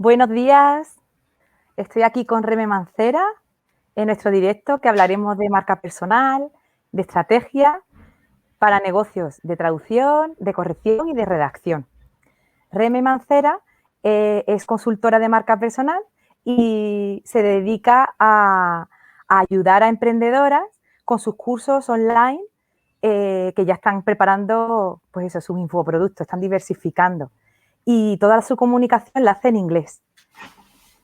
Buenos días, estoy aquí con Reme Mancera en nuestro directo que hablaremos de marca personal, de estrategia para negocios de traducción, de corrección y de redacción. Reme Mancera es consultora de marca personal y se dedica a ayudar a emprendedoras con sus cursos online que ya están preparando pues eso, sus infoproductos, están diversificando. Y toda su comunicación la hace en inglés.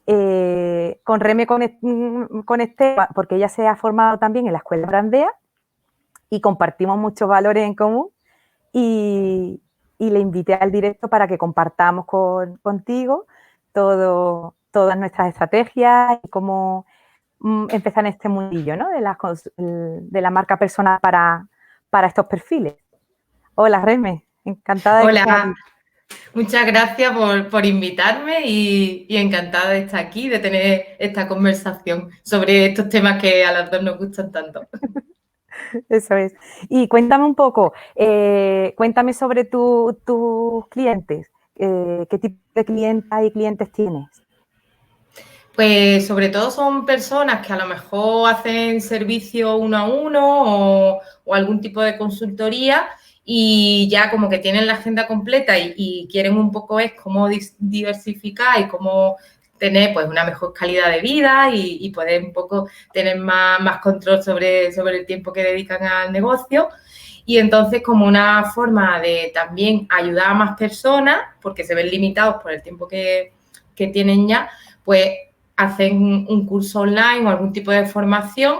Con Reme conecté porque ella se ha formado también en la Escuela Brandea y compartimos muchos valores en común y le invité al directo para que compartamos contigo todas nuestras estrategias y cómo empezar en este mundillo, ¿no? de la marca personal para estos perfiles. Hola, Reme, encantada de que estés aquí. Hola, muchas gracias por invitarme y encantada de estar aquí, de tener esta conversación sobre estos temas que a las dos nos gustan tanto. Eso es. Y cuéntame un poco, cuéntame sobre tus clientes. ¿Qué tipo de clientas y clientes tienes? Pues sobre todo son personas que a lo mejor hacen servicio uno a uno o algún tipo de consultoría y ya como que tienen la agenda completa y quieren un poco es cómo diversificar y cómo tener pues una mejor calidad de vida y poder un poco tener más control sobre el tiempo que dedican al negocio. Y entonces como una forma de también ayudar a más personas, porque se ven limitados por el tiempo que tienen ya, pues hacen un curso online o algún tipo de formación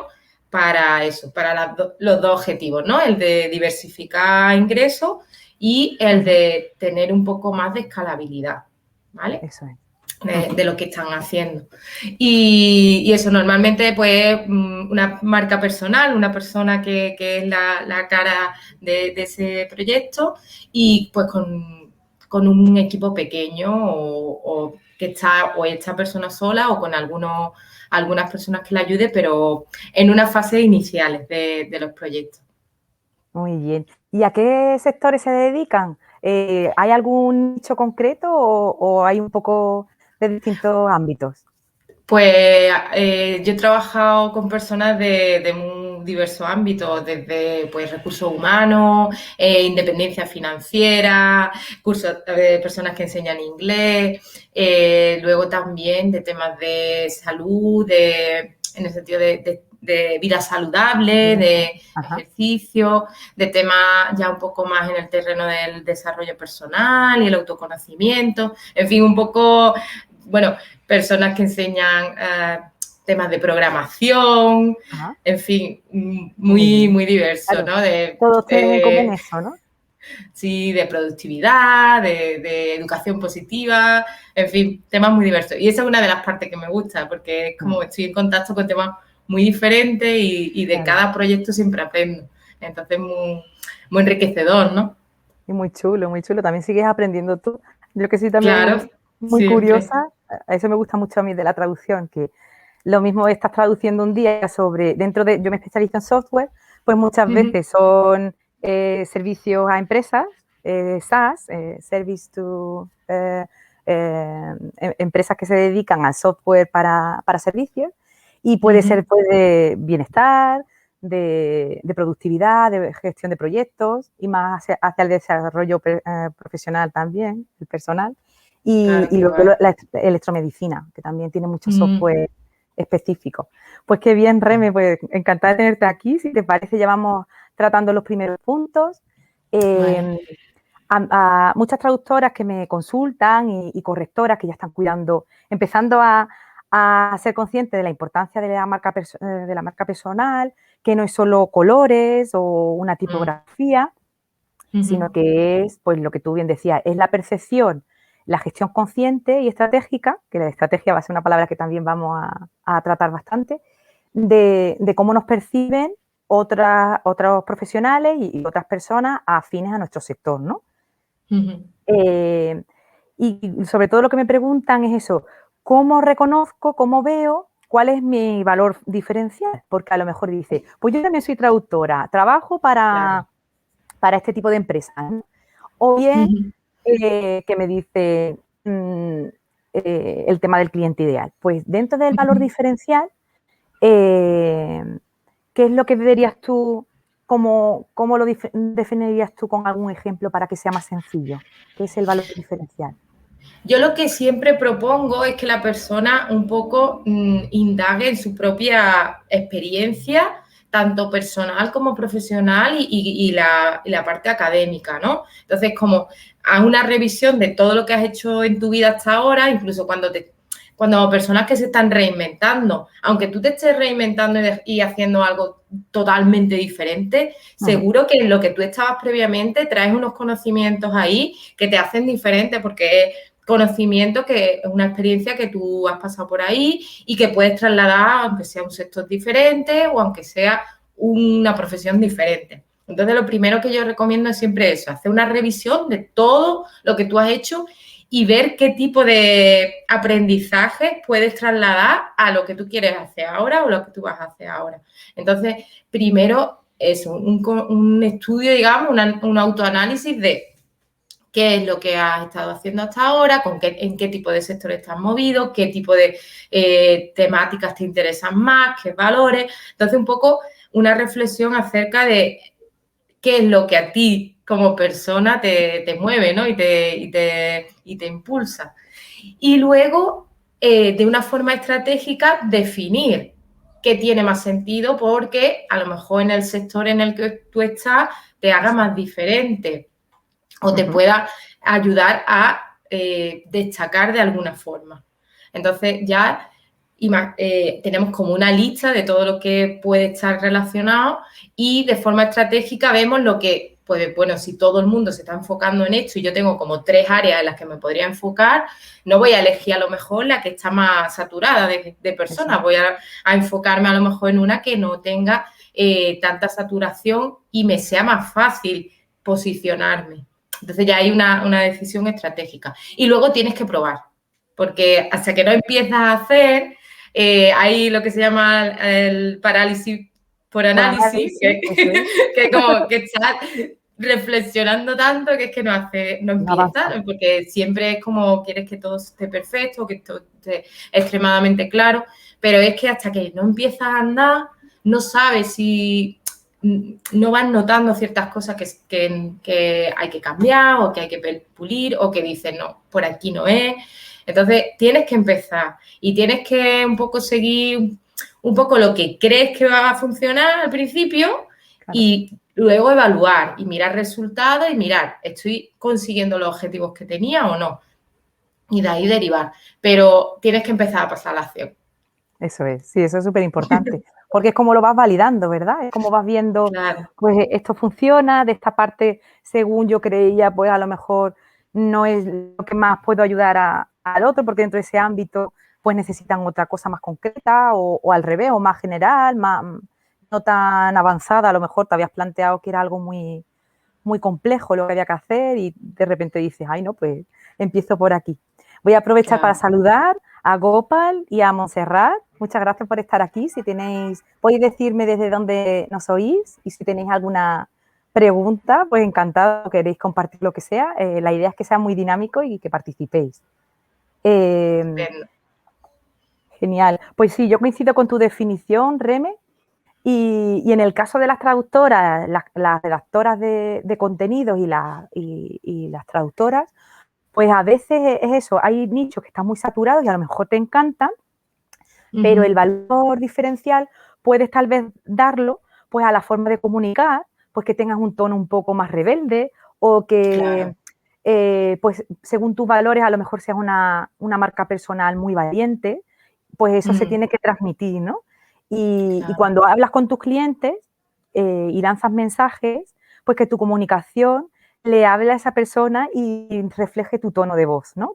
para eso, para los dos objetivos, ¿no? El de diversificar ingresos y el de tener un poco más de escalabilidad, ¿vale? Eso es. De lo que están haciendo. Y eso normalmente, pues, una marca personal, una persona que es la cara de ese proyecto y pues con un equipo pequeño o que está o esta persona sola o con algunas personas que la ayude, pero en unas fases iniciales de los proyectos. Muy bien. ¿Y a qué sectores se dedican? ¿Hay algún nicho concreto o hay un poco de distintos ámbitos? Pues yo he trabajado con personas de muy diversos ámbitos, desde pues, recursos humanos, independencia financiera, cursos de personas que enseñan inglés, luego también de temas de salud, en el sentido de vida saludable, de Ajá. ejercicio, de temas ya un poco más en el terreno del desarrollo personal y el autoconocimiento, en fin, un poco, bueno, personas que enseñan temas de programación, Ajá. en fin, Muy bien. muy diverso, Claro, ¿no? todos tienen en común eso, ¿no? Sí, de productividad, de educación positiva, en fin, temas muy diversos. Y esa es una de las partes que me gusta, porque es como estoy en contacto con temas muy diferentes y de Claro. cada proyecto siempre aprendo. Entonces, muy enriquecedor, ¿no? Y muy chulo, muy chulo. También sigues aprendiendo tú. Yo que soy también Claro, muy siempre. curiosa, a eso me gusta mucho a mí de la traducción, que lo mismo estás traduciendo un día yo me especializo en software, pues muchas veces son servicios a empresas, SaaS, Service to, empresas que se dedican al software para servicios, y puede ser pues, de bienestar, de productividad, de gestión de proyectos y más hacia el desarrollo profesional también, el personal. Claro, Y qué luego guay. la electromedicina, que también tiene mucho software específico. Pues qué bien, Reme, pues encantada de tenerte aquí. Si te parece, ya vamos tratando los primeros puntos. Vale. Eh, a muchas traductoras que me consultan y correctoras que ya están cuidando, empezando a ser conscientes de la importancia de la marca personal, que no es solo colores o una tipografía, sino que es, pues lo que tú bien decías, es la percepción, la gestión consciente y estratégica, que la estrategia va a ser una palabra que también vamos a tratar bastante, de cómo nos perciben otros profesionales y otras personas afines a nuestro sector, ¿no? Eh, y sobre todo lo que me preguntan es eso, ¿cómo reconozco, cómo veo cuál es mi valor diferencial? Porque a lo mejor dice, pues yo también soy traductora, trabajo Claro. para este tipo de empresas, ¿no? O bien que me dice, el tema del cliente ideal. Pues dentro del valor diferencial, ¿qué es lo que verías tú, cómo lo definirías tú con algún ejemplo para que sea más sencillo? ¿Qué es el valor diferencial? Yo lo que siempre propongo es que la persona un poco indague en su propia experiencia, tanto personal como profesional y la parte académica, ¿no? Entonces, como haz una revisión de todo lo que has hecho en tu vida hasta ahora, incluso cuando personas que se están reinventando, aunque tú te estés reinventando y haciendo algo totalmente diferente, seguro que en lo que tú estabas previamente traes unos conocimientos ahí que te hacen diferente porque es conocimiento que es una experiencia que tú has pasado por ahí y que puedes trasladar aunque sea un sector diferente o aunque sea una profesión diferente. Entonces, lo primero que yo recomiendo es siempre eso, hacer una revisión de todo lo que tú has hecho y ver qué tipo de aprendizaje puedes trasladar a lo que tú quieres hacer ahora o lo que tú vas a hacer ahora. Entonces, primero, eso, un estudio, digamos, un autoanálisis de qué es lo que has estado haciendo hasta ahora, en qué tipo de sector estás movido, qué tipo de temáticas te interesan más, qué valores. Entonces, un poco una reflexión acerca de qué es lo que a ti como persona te mueve, ¿no? Y te impulsa. Y luego, de una forma estratégica, definir qué tiene más sentido porque a lo mejor en el sector en el que tú estás te haga más diferente o te pueda ayudar a destacar de alguna forma. Entonces ya tenemos como una lista de todo lo que puede estar relacionado y de forma estratégica vemos lo que, pues bueno, si todo el mundo se está enfocando en esto y yo tengo como 3 áreas en las que me podría enfocar, no voy a elegir a lo mejor la que está más saturada de personas, voy a enfocarme a lo mejor en una que no tenga tanta saturación y me sea más fácil posicionarme. Entonces ya hay una decisión estratégica. Y luego tienes que probar, porque hasta que no empiezas a hacer, hay lo que se llama el parálisis por análisis, que como que estás reflexionando tanto que es que no empieza, porque siempre es como quieres que todo esté perfecto, que todo esté extremadamente claro, pero es que hasta que no empiezas a andar, no sabes si no vas notando ciertas cosas que hay que cambiar o que hay que pulir o que dices, no, por aquí no es. Entonces, tienes que empezar y tienes que un poco seguir un poco lo que crees que va a funcionar al principio y luego evaluar y mirar resultados y mirar, ¿estoy consiguiendo los objetivos que tenía o no? Y de ahí derivar. Pero tienes que empezar a pasar a la acción. Eso es, sí, eso es súper importante, porque es como lo vas validando, ¿verdad? Es como vas viendo, Claro. pues esto funciona, de esta parte, según yo creía, pues a lo mejor no es lo que más puedo ayudar al otro, porque dentro de ese ámbito, pues necesitan otra cosa más concreta o al revés, o más general, más, no tan avanzada, a lo mejor te habías planteado que era algo muy, muy complejo lo que había que hacer y de repente dices, ay, no, pues empiezo por aquí. Voy a aprovechar para saludar a Gopal y a Montserrat. Muchas gracias por estar aquí. Si tenéis, podéis decirme desde dónde nos oís y si tenéis alguna pregunta, pues encantado, queréis compartir lo que sea. La idea es que sea muy dinámico y que participéis. Genial. Pues sí, yo coincido con tu definición, Reme. Y en el caso de las traductoras, las redactoras de contenidos y las traductoras, pues a veces es eso, hay nichos que están muy saturados y a lo mejor te encantan, pero el valor diferencial puedes tal vez darlo pues a la forma de comunicar, pues que tengas un tono un poco más rebelde o que pues según tus valores a lo mejor seas una marca personal muy valiente, pues eso se tiene que transmitir, ¿no? Y cuando hablas con tus clientes y lanzas mensajes, pues que tu comunicación le hable a esa persona y refleje tu tono de voz, ¿no?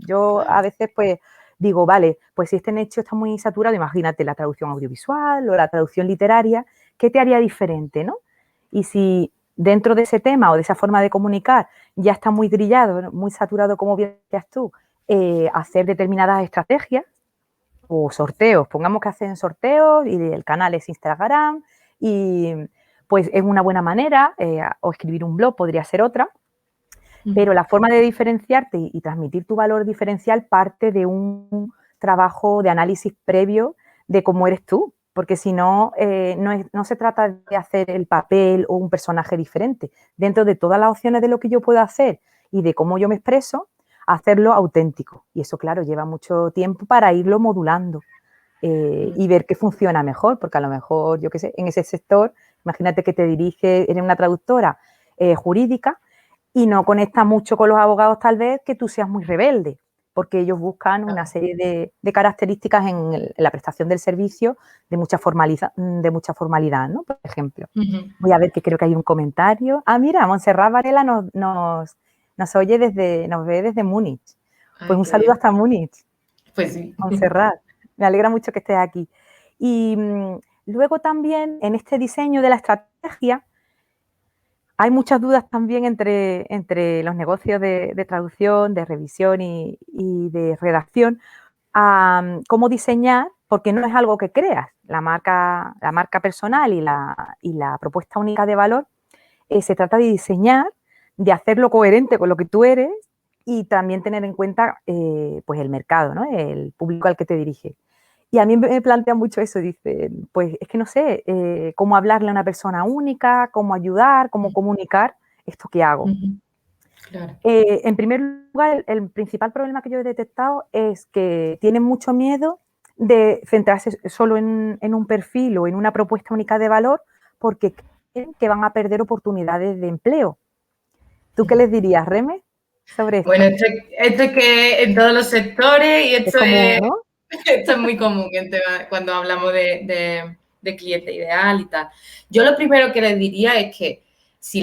Yo a veces pues digo, vale, pues si este nicho está muy saturado, imagínate la traducción audiovisual o la traducción literaria, ¿qué te haría diferente, no? Y si dentro de ese tema o de esa forma de comunicar ya está muy grillado, muy saturado, como bien decías tú, hacer determinadas estrategias o sorteos, pongamos que hacen sorteos y el canal es Instagram y pues es una buena manera, o escribir un blog podría ser otra, Pero la forma de diferenciarte y transmitir tu valor diferencial parte de un trabajo de análisis previo de cómo eres tú, porque si no, no se trata de hacer el papel o un personaje diferente. Dentro de todas las opciones de lo que yo puedo hacer y de cómo yo me expreso, hacerlo auténtico. Y eso, claro, lleva mucho tiempo para irlo modulando y ver qué funciona mejor, porque a lo mejor, yo qué sé, en ese sector, imagínate que te dirige, eres una traductora jurídica, y no conecta mucho con los abogados tal vez que tú seas muy rebelde, porque ellos buscan una serie de características en la prestación del servicio de mucha formalidad, ¿no? Por ejemplo. Voy a ver que creo que hay un comentario. Ah, mira, Montserrat Varela nos ve desde Múnich. Pues un saludo hasta Múnich. Pues sí. Montserrat, me alegra mucho que estés aquí. Y luego también en este diseño de la estrategia, hay muchas dudas también entre los negocios de traducción, de revisión y de redacción, a cómo diseñar, porque no es algo que creas. La marca personal y la propuesta única de valor se trata de diseñar, de hacerlo coherente con lo que tú eres y también tener en cuenta pues el mercado, ¿no? El público al que te diriges. Y a mí me plantean mucho eso, dicen, pues es que no sé cómo hablarle a una persona única, cómo ayudar, cómo comunicar esto que hago. Claro. En primer lugar, el principal problema que yo he detectado es que tienen mucho miedo de centrarse solo en un perfil o en una propuesta única de valor porque creen que van a perder oportunidades de empleo. ¿Tú qué les dirías, Reme, sobre esto? Bueno, esto es que en todos los sectores y esto Es común, ¿no? Esto es muy común cuando hablamos de cliente ideal y tal. Yo lo primero que les diría es que si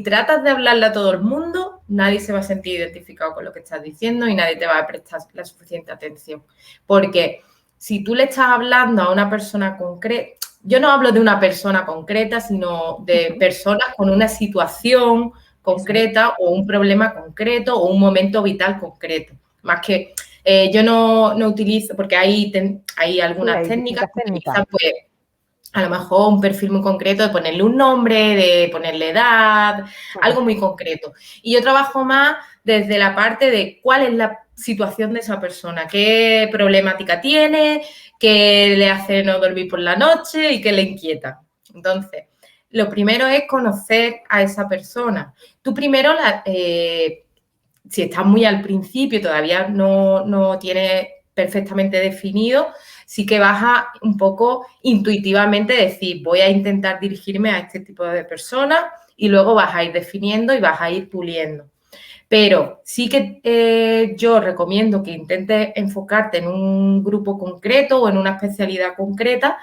tratas de hablarle a todo el mundo, nadie se va a sentir identificado con lo que estás diciendo y nadie te va a prestar la suficiente atención. Porque si tú le estás hablando a una persona concreta, yo no hablo de una persona concreta, sino de personas con una situación concreta o un problema concreto o un momento vital concreto. Más que yo no utilizo, porque hay algunas técnicas que utilizan, pues, a lo mejor un perfil muy concreto de ponerle un nombre, de ponerle edad, algo muy concreto. Y yo trabajo más desde la parte de cuál es la situación de esa persona, qué problemática tiene, qué le hace no dormir por la noche y qué le inquieta. Entonces, lo primero es conocer a esa persona. Tú primero si estás muy al principio, todavía no tienes perfectamente definido, sí que vas a un poco intuitivamente decir, voy a intentar dirigirme a este tipo de personas y luego vas a ir definiendo y vas a ir puliendo. Pero sí que yo recomiendo que intentes enfocarte en un grupo concreto o en una especialidad concreta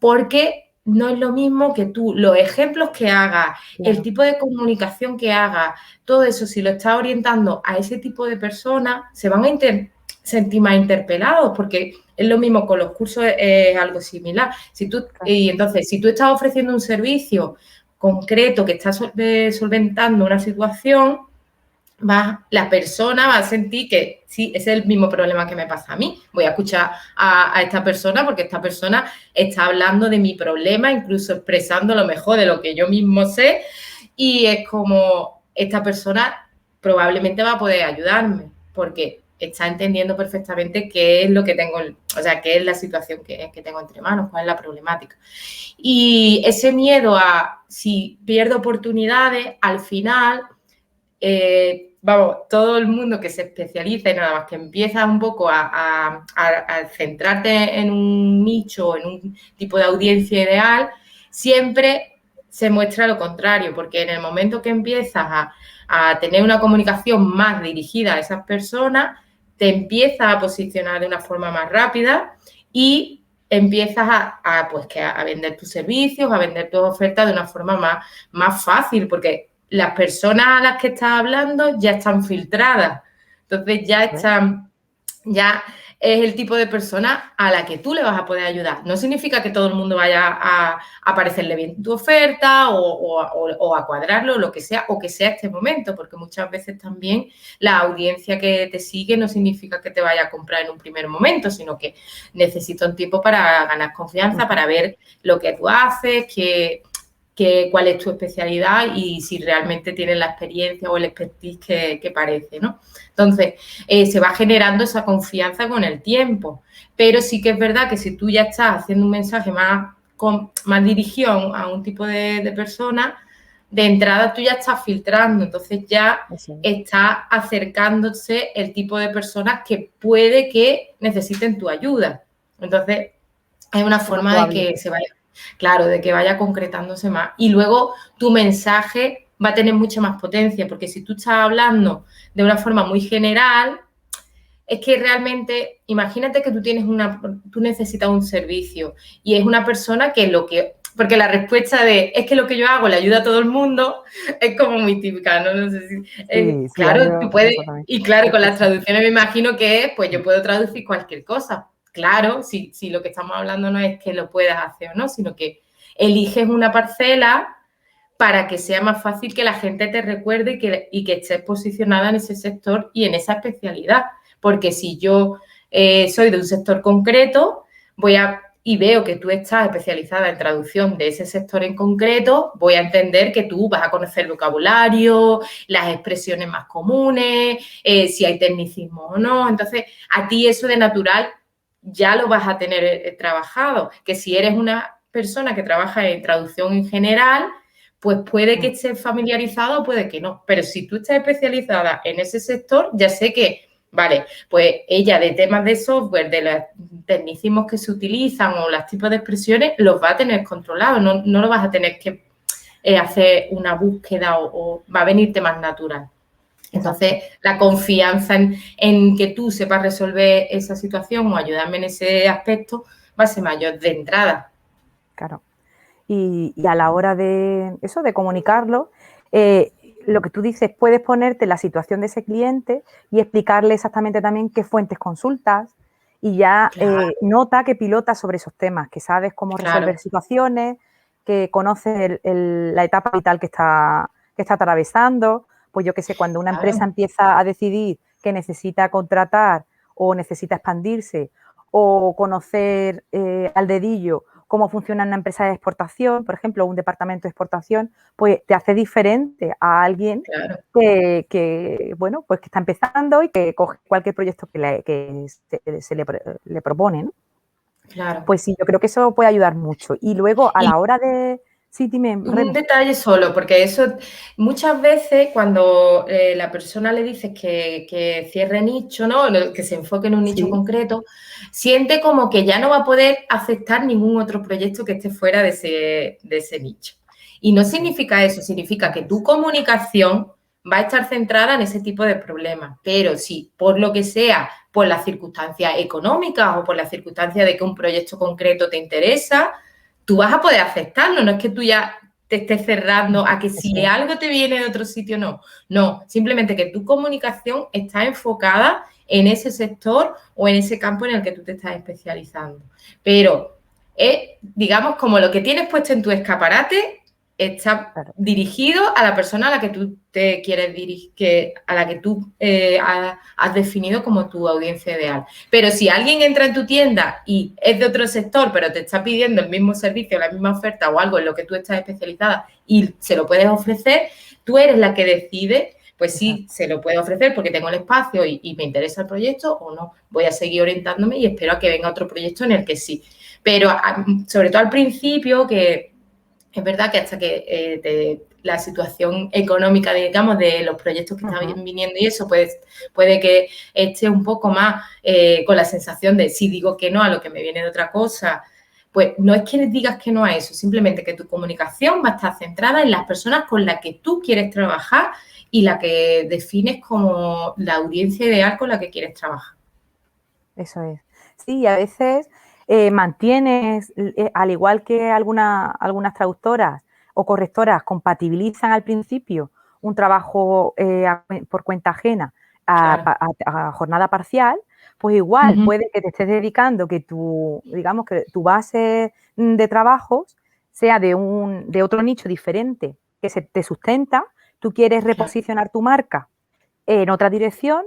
porque no es lo mismo que tú, los ejemplos que hagas, el tipo de comunicación que hagas, todo eso, si lo estás orientando a ese tipo de personas, se van a sentir más interpelados, porque es lo mismo con los cursos, es algo similar. Y entonces, si tú estás ofreciendo un servicio concreto que está solventando una situación, la persona va a sentir que sí, ese es el mismo problema que me pasa a mí. Voy a escuchar a esta persona porque esta persona está hablando de mi problema, incluso expresando lo mejor de lo que yo mismo sé, y es como esta persona probablemente va a poder ayudarme porque está entendiendo perfectamente qué es lo que tengo, o sea, qué es la situación que tengo entre manos, cuál es la problemática. Y ese miedo a si pierdo oportunidades, al final todo el mundo que se especializa y nada más que empieza un poco a centrarte en un nicho, en un tipo de audiencia ideal, siempre se muestra lo contrario, porque en el momento que empiezas a tener una comunicación más dirigida a esas personas, te empiezas a posicionar de una forma más rápida y empiezas a vender tus servicios, a vender tus ofertas de una forma más fácil, porque las personas a las que estás hablando ya están filtradas. Entonces ya es el tipo de persona a la que tú le vas a poder ayudar. No significa que todo el mundo vaya a parecerle bien tu oferta o a cuadrarlo, lo que sea, o que sea este momento, porque muchas veces también la audiencia que te sigue no significa que te vaya a comprar en un primer momento, sino que necesita un tiempo para ganar confianza, para ver lo que tú haces, cuál es tu especialidad y si realmente tienes la experiencia o el expertise que parece, ¿no? Entonces, se va generando esa confianza con el tiempo. Pero sí que es verdad que si tú ya estás haciendo un mensaje más dirigido a un tipo de persona, de entrada tú ya estás filtrando, entonces ya está acercándose el tipo de personas que puede que necesiten tu ayuda. Entonces, es una forma de que se vaya, claro, de que vaya concretándose más. Y luego tu mensaje va a tener mucha más potencia, porque si tú estás hablando de una forma muy general, es que realmente, imagínate que tú necesitas un servicio y es una persona porque la respuesta es que lo que yo hago le ayuda a todo el mundo, es como muy típica, ¿no? No sé si, Sí, a mí claro, me tú pasa puedes, eso también. y claro, con las traducciones me imagino que es, pues yo puedo traducir cualquier cosa. Claro, si lo que estamos hablando no es que lo puedas hacer o no, sino que eliges una parcela para que sea más fácil que la gente te recuerde y que estés posicionada en ese sector y en esa especialidad. Porque si yo soy de un sector concreto, y veo que tú estás especializada en traducción de ese sector en concreto, voy a entender que tú vas a conocer el vocabulario, las expresiones más comunes, si hay tecnicismo o no. Entonces, a ti eso de natural ya lo vas a tener trabajado. Que si eres una persona que trabaja en traducción en general, pues puede que estés familiarizado o puede que no. Pero si tú estás especializada en ese sector, ya sé que, vale, pues ella de temas de software, de los tecnicismos que se utilizan o los tipos de expresiones, los va a tener controlados. No lo vas a tener que hacer una búsqueda o va a venirte más natural. Entonces, exacto, la confianza en que tú sepas resolver esa situación o ayudarme en ese aspecto va a ser mayor de entrada. Claro. Y a la hora de eso, de comunicarlo, lo que tú dices, puedes ponerte en la situación de ese cliente y explicarle exactamente también qué fuentes consultas y ya Claro. nota que pilotas sobre esos temas, que sabes cómo resolver Claro. situaciones, que conoces la etapa vital que está atravesando. Pues yo qué sé, cuando una empresa empieza a decidir que necesita contratar o necesita expandirse o conocer al dedillo cómo funciona una empresa de exportación, por ejemplo, un departamento de exportación, pues te hace diferente a alguien Claro. bueno, pues que está empezando y que coge cualquier proyecto que se le propone, ¿no? Claro. Pues sí, yo creo que eso puede ayudar mucho. Y luego, a la hora de... Sí, dime, Reni. Un detalle solo, porque eso muchas veces cuando la persona le dices que cierre nicho, ¿no? Que se enfoque en un nicho concreto, siente como que ya no va a poder aceptar ningún otro proyecto que esté fuera de ese nicho. Y no significa eso, significa que tu comunicación va a estar centrada en ese tipo de problemas. Pero si por lo que sea, por las circunstancias económicas o por las circunstancias de que un proyecto concreto te interesa, tú vas a poder aceptarlo. No es que tú ya te estés cerrando a que si algo te viene de otro sitio, no. No, simplemente que tu comunicación está enfocada en ese sector o en ese campo en el que tú te estás especializando. Pero digamos, como lo que tienes puesto en tu escaparate está dirigido a la persona a la que tú te quieres dirigir, a la que tú has definido como tu audiencia ideal. Pero si alguien entra en tu tienda y es de otro sector, pero te está pidiendo el mismo servicio, la misma oferta o algo en lo que tú estás especializada y se lo puedes ofrecer, tú eres la que decide, pues sí, se lo puedo ofrecer porque tengo el espacio y me interesa el proyecto o no. Voy a seguir orientándome y espero a que venga otro proyecto en el que sí. Pero sobre todo al principio, que es verdad que hasta que la situación económica, digamos, de los proyectos que están viniendo y eso, puede que esté un poco más con la sensación de si digo que no a lo que me viene de otra cosa, pues no es que digas que no a eso, simplemente que tu comunicación va a estar centrada en las personas con las que tú quieres trabajar y la que defines como la audiencia ideal con la que quieres trabajar. Eso es. Sí, a veces mantienes, al igual que algunas traductoras o correctoras compatibilizan al principio un trabajo por cuenta ajena a jornada parcial, pues igual puede que te estés dedicando, que digamos que tu base de trabajos sea de otro nicho diferente que se te sustenta, tú quieres reposicionar tu marca en otra dirección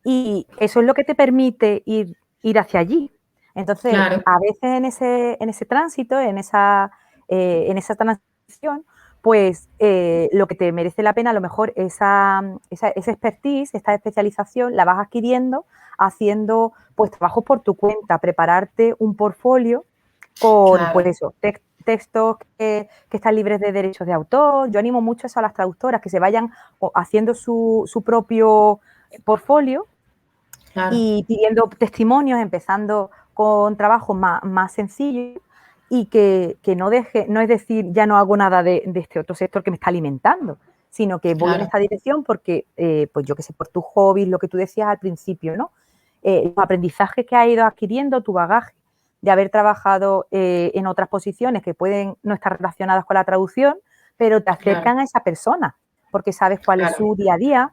y eso es lo que te permite ir hacia allí. Entonces, a veces en ese tránsito, en esa pues lo que te merece la pena, a lo mejor esa expertise, esta especialización, la vas adquiriendo haciendo pues trabajos por tu cuenta, prepararte un portfolio con pues Claro, eso, textos que están libres de derechos de autor. Yo animo mucho eso a las traductoras, que se vayan haciendo su propio portfolio claro, y pidiendo testimonios, empezando con trabajos más sencillos y que no deje, no es decir, ya no hago nada de este otro sector que me está alimentando, sino que voy en claro, esta dirección porque, pues yo qué sé, por tus hobbies, lo que tú decías al principio, ¿no? Los aprendizajes que has ido adquiriendo, tu bagaje de haber trabajado en otras posiciones que pueden no estar relacionadas con la traducción, pero te claro, acercan a esa persona, porque sabes cuál es claro, su día a día,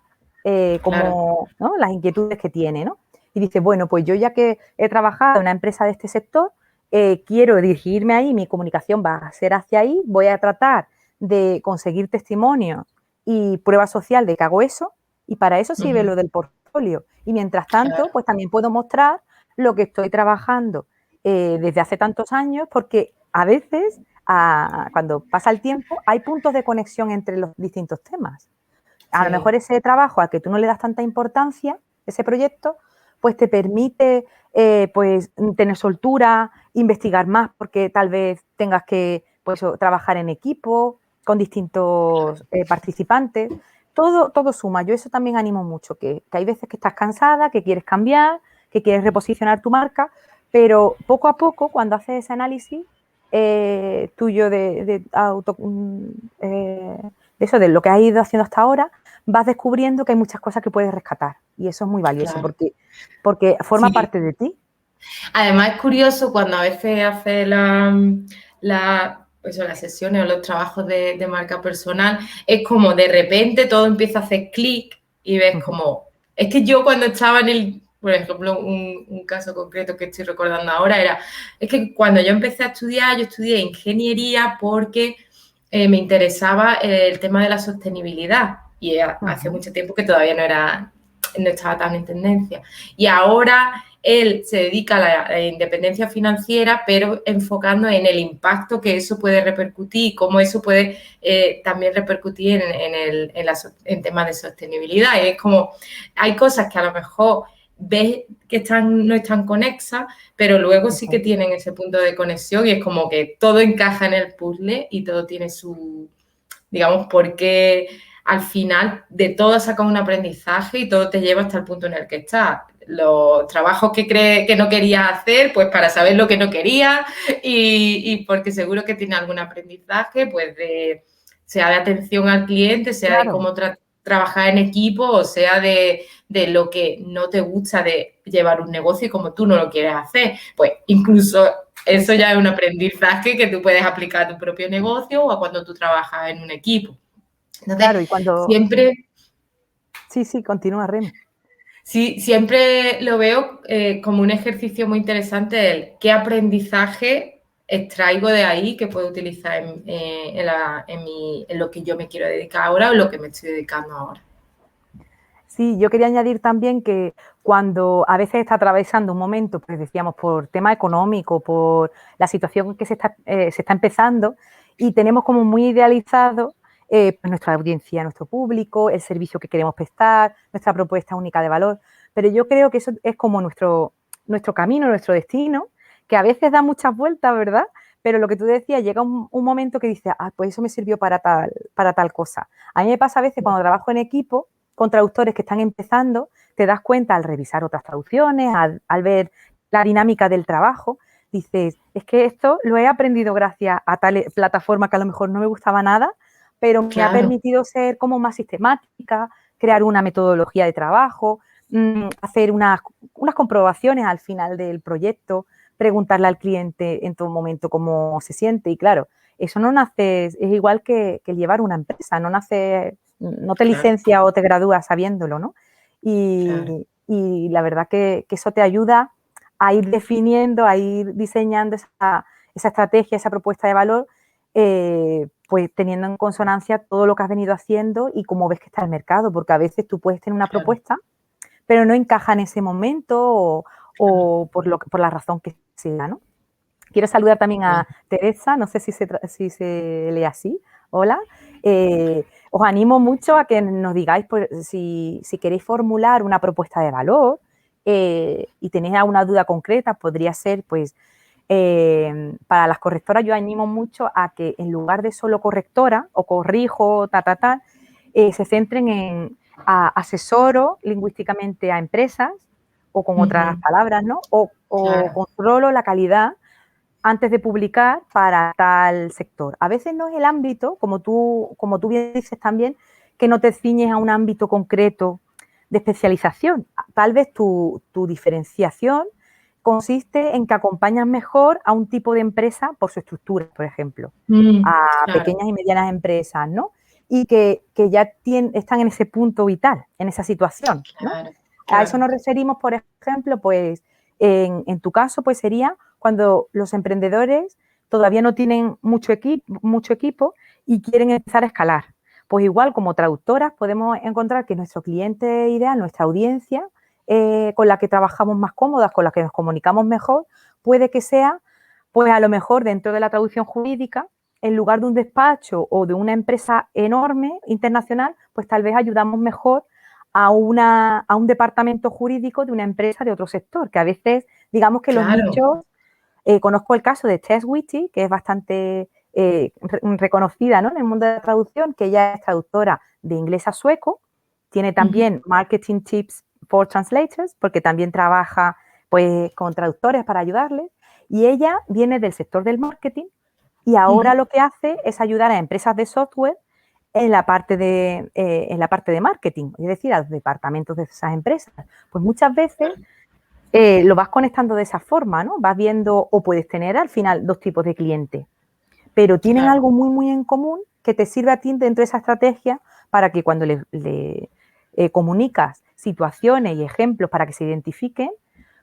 claro, como, ¿no? Las inquietudes que tiene, ¿no? Y dice, bueno, pues yo ya que he trabajado en una empresa de este sector, quiero dirigirme ahí, mi comunicación va a ser hacia ahí, voy a tratar de conseguir testimonios y prueba social de que hago eso, y para eso sirve ujú, lo del portfolio. Y mientras tanto, claro, pues también puedo mostrar lo que estoy trabajando desde hace tantos años, porque a veces, cuando pasa el tiempo, hay puntos de conexión entre los distintos temas. A lo mejor sí, ese trabajo al que tú no le das tanta importancia, ese proyecto, pues te permite pues tener soltura, investigar más, porque tal vez tengas que pues, trabajar en equipo, con distintos participantes. Todo suma. Yo eso también animo mucho, que hay veces que estás cansada, que quieres cambiar, que quieres reposicionar tu marca, pero poco a poco, cuando haces ese análisis tuyo de eso, de lo que has ido haciendo hasta ahora, vas descubriendo que hay muchas cosas que puedes rescatar y eso es muy valioso claro. porque forma Sí, parte de ti. además es curioso cuando a veces hace pues, las sesiones o los trabajos de marca personal, es como de repente todo empieza a hacer clic y ves Ujú. como, es que yo cuando estaba en por ejemplo, un caso concreto que estoy recordando ahora es que cuando yo empecé a estudiar, yo estudié ingeniería porque me interesaba el tema de la sostenibilidad y hace Ujú. mucho tiempo que todavía no estaba tan en tendencia. Y ahora él se dedica a la independencia financiera, pero enfocando en el impacto que eso puede repercutir y cómo eso puede también repercutir en temas de sostenibilidad. Y es como, hay cosas que a lo mejor ves que no están conexas, pero luego sí que Ujú. tienen ese punto de conexión y es como que todo encaja en el puzzle y todo tiene su, digamos, porque al final de todo saca un aprendizaje y todo te lleva hasta el punto en el que estás. Los trabajos que no quería hacer, pues para saber lo que no quería y porque seguro que tiene algún aprendizaje, pues sea de atención al cliente, sea de Claro, cómo trabajar en equipo o sea de lo que no te gusta de llevar un negocio y como tú no lo quieres hacer. Pues incluso eso ya es un aprendizaje que tú puedes aplicar a tu propio negocio o a cuando tú trabajas en un equipo. Entonces, claro, y cuando siempre, sí, sí, continúa, Remy. sí, siempre lo veo como un ejercicio muy interesante el qué aprendizaje extraigo de ahí que puedo utilizar en lo que yo me quiero dedicar ahora o lo que me estoy dedicando ahora. Sí, yo quería añadir también que cuando a veces está atravesando un momento, pues decíamos, por tema económico, por la situación que se está empezando y tenemos como muy idealizado pues nuestra audiencia, nuestro público, el servicio que queremos prestar, nuestra propuesta única de valor. Pero yo creo que eso es como nuestro camino, nuestro destino, que a veces da muchas vueltas, ¿verdad? Pero lo que tú decías, llega un momento que dices, ah, pues eso me sirvió para tal cosa. A mí me pasa a veces cuando trabajo en equipo con traductores que están empezando, te das cuenta al revisar otras traducciones, al ver la dinámica del trabajo, dices, es que esto lo he aprendido gracias a tal plataforma que a lo mejor no me gustaba nada, pero me ha Claro, permitido ser como más sistemática, crear una metodología de trabajo, hacer unas comprobaciones al final del proyecto, preguntarle al cliente en todo momento cómo se siente y claro, eso no nace, es igual que llevar una empresa, no te claro, licencias o te gradúas sabiéndolo, ¿no? claro, Y la verdad que eso te ayuda a ir definiendo, a ir diseñando esa estrategia, esa propuesta de valor, pues teniendo en consonancia todo lo que has venido haciendo y cómo ves que está el mercado, porque a veces tú puedes tener una claro, propuesta, pero no encaja en ese momento o por la razón que sea, ¿no? Quiero saludar también a Teresa, no sé si se lee así. Hola. Os animo mucho a que nos digáis pues, si queréis formular una propuesta de valor y tenéis alguna duda concreta, podría ser, pues, para las correctoras yo animo mucho a que en lugar de solo correctora o corrijo, se centren en asesoro lingüísticamente a empresas o con otras palabras, ¿no? O controlo la calidad antes de publicar para tal sector. A veces no es el ámbito, como tú bien dices también, que no te ciñes a un ámbito concreto de especialización. Tal vez tu diferenciación consiste en que acompañas mejor a un tipo de empresa por su estructura, por ejemplo, a pequeñas y medianas empresas, ¿no? Y que ya están en ese punto vital, en esa situación, ¿no? A eso nos referimos, por ejemplo, pues en tu caso, pues sería cuando los emprendedores todavía no tienen mucho equipo y quieren empezar a escalar. Pues igual como traductoras podemos encontrar que nuestro cliente ideal, nuestra audiencia con la que trabajamos más cómodas, con la que nos comunicamos mejor, puede que sea, pues a lo mejor dentro de la traducción jurídica, en lugar de un despacho o de una empresa enorme, internacional, pues tal vez ayudamos mejor a un departamento jurídico de una empresa de otro sector, que a veces, digamos que los nichos, conozco el caso de Tess Whitty, que es bastante reconocida, ¿no?, en el mundo de la traducción, que ella es traductora de inglés a sueco, tiene también Marketing Tips for Translators, porque también trabaja pues con traductores para ayudarles, y ella viene del sector del marketing y ahora lo que hace es ayudar a empresas de software en la parte de marketing, es decir, a los departamentos de esas empresas. Pues muchas veces lo vas conectando de esa forma, ¿no? Vas viendo, o puedes tener al final dos tipos de clientes, pero tienen algo muy, muy en común que te sirve a ti dentro de esa estrategia para que cuando le comunicas situaciones y ejemplos para que se identifiquen,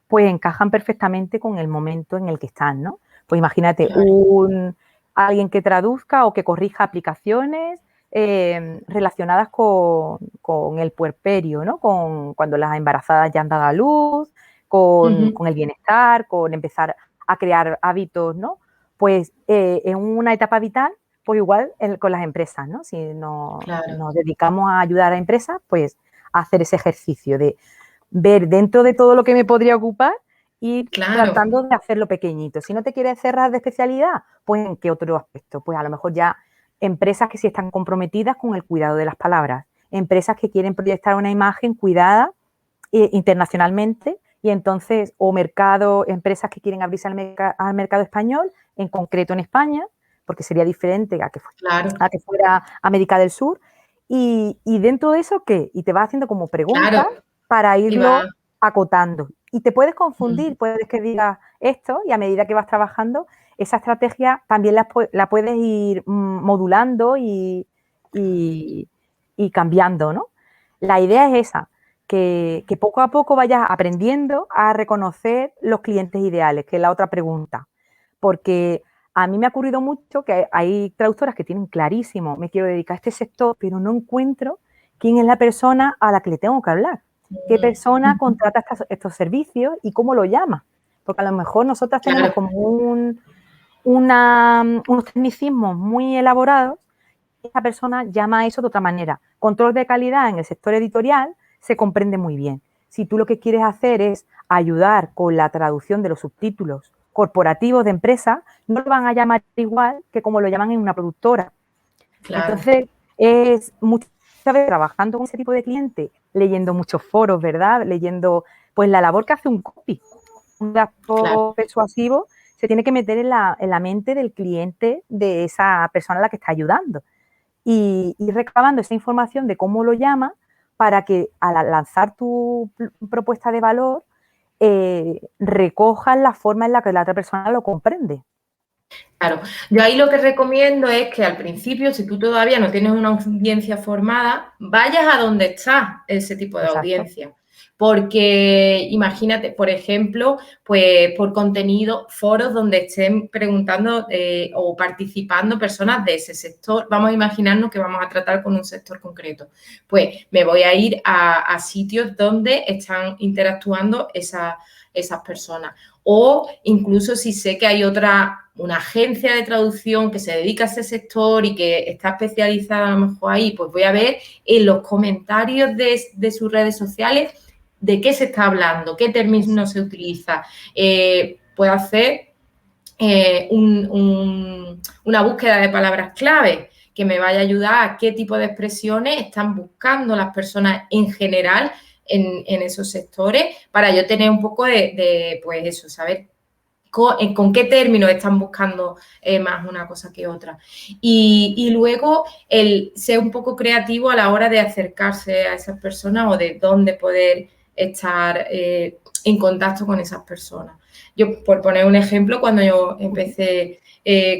pues encajan perfectamente con el momento en el que están, ¿no? Pues imagínate alguien que traduzca o que corrija aplicaciones relacionadas con el puerperio, ¿no? Con cuando las embarazadas ya han dado a luz, con el bienestar, con empezar a crear hábitos, ¿no? Pues en una etapa vital, pues igual con las empresas, ¿no? Si nos dedicamos a ayudar a empresas, pues a hacer ese ejercicio de ver dentro de todo lo que me podría ocupar y tratando de hacerlo pequeñito. Si no te quieres cerrar de especialidad, pues ¿en qué otro aspecto? Pues a lo mejor ya empresas que sí están comprometidas con el cuidado de las palabras, empresas que quieren proyectar una imagen cuidada internacionalmente y entonces, o empresas que quieren abrirse al mercado español, en concreto en España, porque sería diferente a que fuera América del Sur. Y dentro de eso, ¿qué? Y te vas haciendo como preguntas para irlo acotando. Y te puedes confundir, puedes que digas esto y a medida que vas trabajando, esa estrategia también la puedes ir modulando y cambiando, ¿no? La idea es esa, que poco a poco vayas aprendiendo a reconocer los clientes ideales, que es la otra pregunta. Porque a mí me ha ocurrido mucho que hay traductoras que tienen clarísimo, me quiero dedicar a este sector, pero no encuentro quién es la persona a la que le tengo que hablar. ¿Qué persona contrata estos servicios y cómo lo llama? Porque a lo mejor nosotras tenemos como unos tecnicismos muy elaborados y esa persona llama a eso de otra manera. Control de calidad en el sector editorial se comprende muy bien. Si tú lo que quieres hacer es ayudar con la traducción de los subtítulos corporativos de empresas, no lo van a llamar igual que como lo llaman en una productora. Entonces, es muchas veces trabajando con ese tipo de cliente, leyendo muchos foros, ¿verdad? Leyendo, pues, la labor que hace un copy, un acto persuasivo, se tiene que meter en la mente del cliente de esa persona a la que está ayudando. Y recabando esa información de cómo lo llama para que al lanzar tu propuesta de valor recojas la forma en la que la otra persona lo comprende. Claro, yo ahí lo que recomiendo es que al principio, si tú todavía no tienes una audiencia formada, vayas a donde está ese tipo de audiencia. Porque imagínate, por ejemplo, pues por contenido, foros donde estén preguntando o participando personas de ese sector. Vamos a imaginarnos que vamos a tratar con un sector concreto. Pues me voy a ir a sitios donde están interactuando esas personas. O incluso si sé que hay una agencia de traducción que se dedica a ese sector y que está especializada a lo mejor ahí, pues voy a ver en los comentarios de sus redes sociales de qué se está hablando, qué término se utiliza. Puedo hacer una búsqueda de palabras clave que me vaya a ayudar a qué tipo de expresiones están buscando las personas en general en esos sectores, para yo tener un poco pues eso, saber con qué términos están buscando más una cosa que otra. Y luego el ser un poco creativo a la hora de acercarse a esas personas o de dónde poder estar en contacto con esas personas. Yo, por poner un ejemplo, cuando yo empecé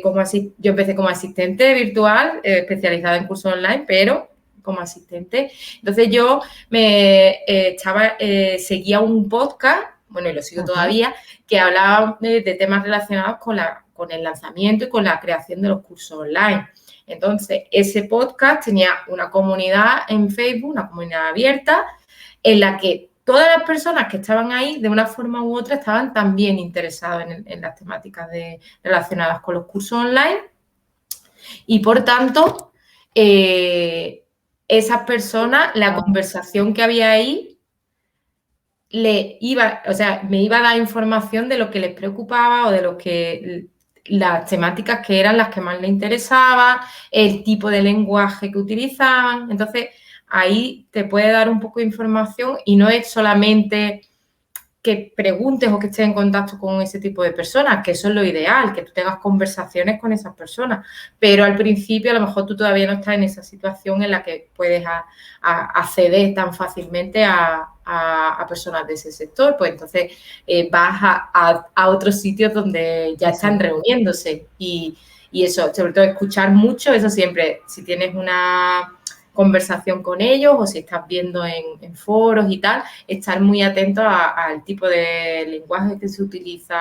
como asistente virtual, especializada en cursos online, pero como asistente. Entonces yo seguía un podcast, bueno, y lo sigo todavía, que hablaba de temas relacionados con el lanzamiento y con la creación de los cursos online. Entonces, ese podcast tenía una comunidad en Facebook, una comunidad abierta, en la que todas las personas que estaban ahí, de una forma u otra, estaban también interesadas en las temáticas relacionadas con los cursos online. Y, por tanto, esas personas, la conversación que había ahí, me iba a dar información de lo que les preocupaba o de las temáticas que eran las que más les interesaba, el tipo de lenguaje que utilizaban. Entonces, ahí te puede dar un poco de información y no es solamente que preguntes o que estés en contacto con ese tipo de personas, que eso es lo ideal, que tú tengas conversaciones con esas personas. Pero al principio a lo mejor tú todavía no estás en esa situación en la que puedes acceder tan fácilmente a personas de ese sector. Pues entonces vas a otros sitios donde ya están reuniéndose y eso, sobre todo escuchar mucho, eso siempre, si tienes una conversación con ellos o si estás viendo en foros y tal, estar muy atento al tipo de lenguaje que se utiliza,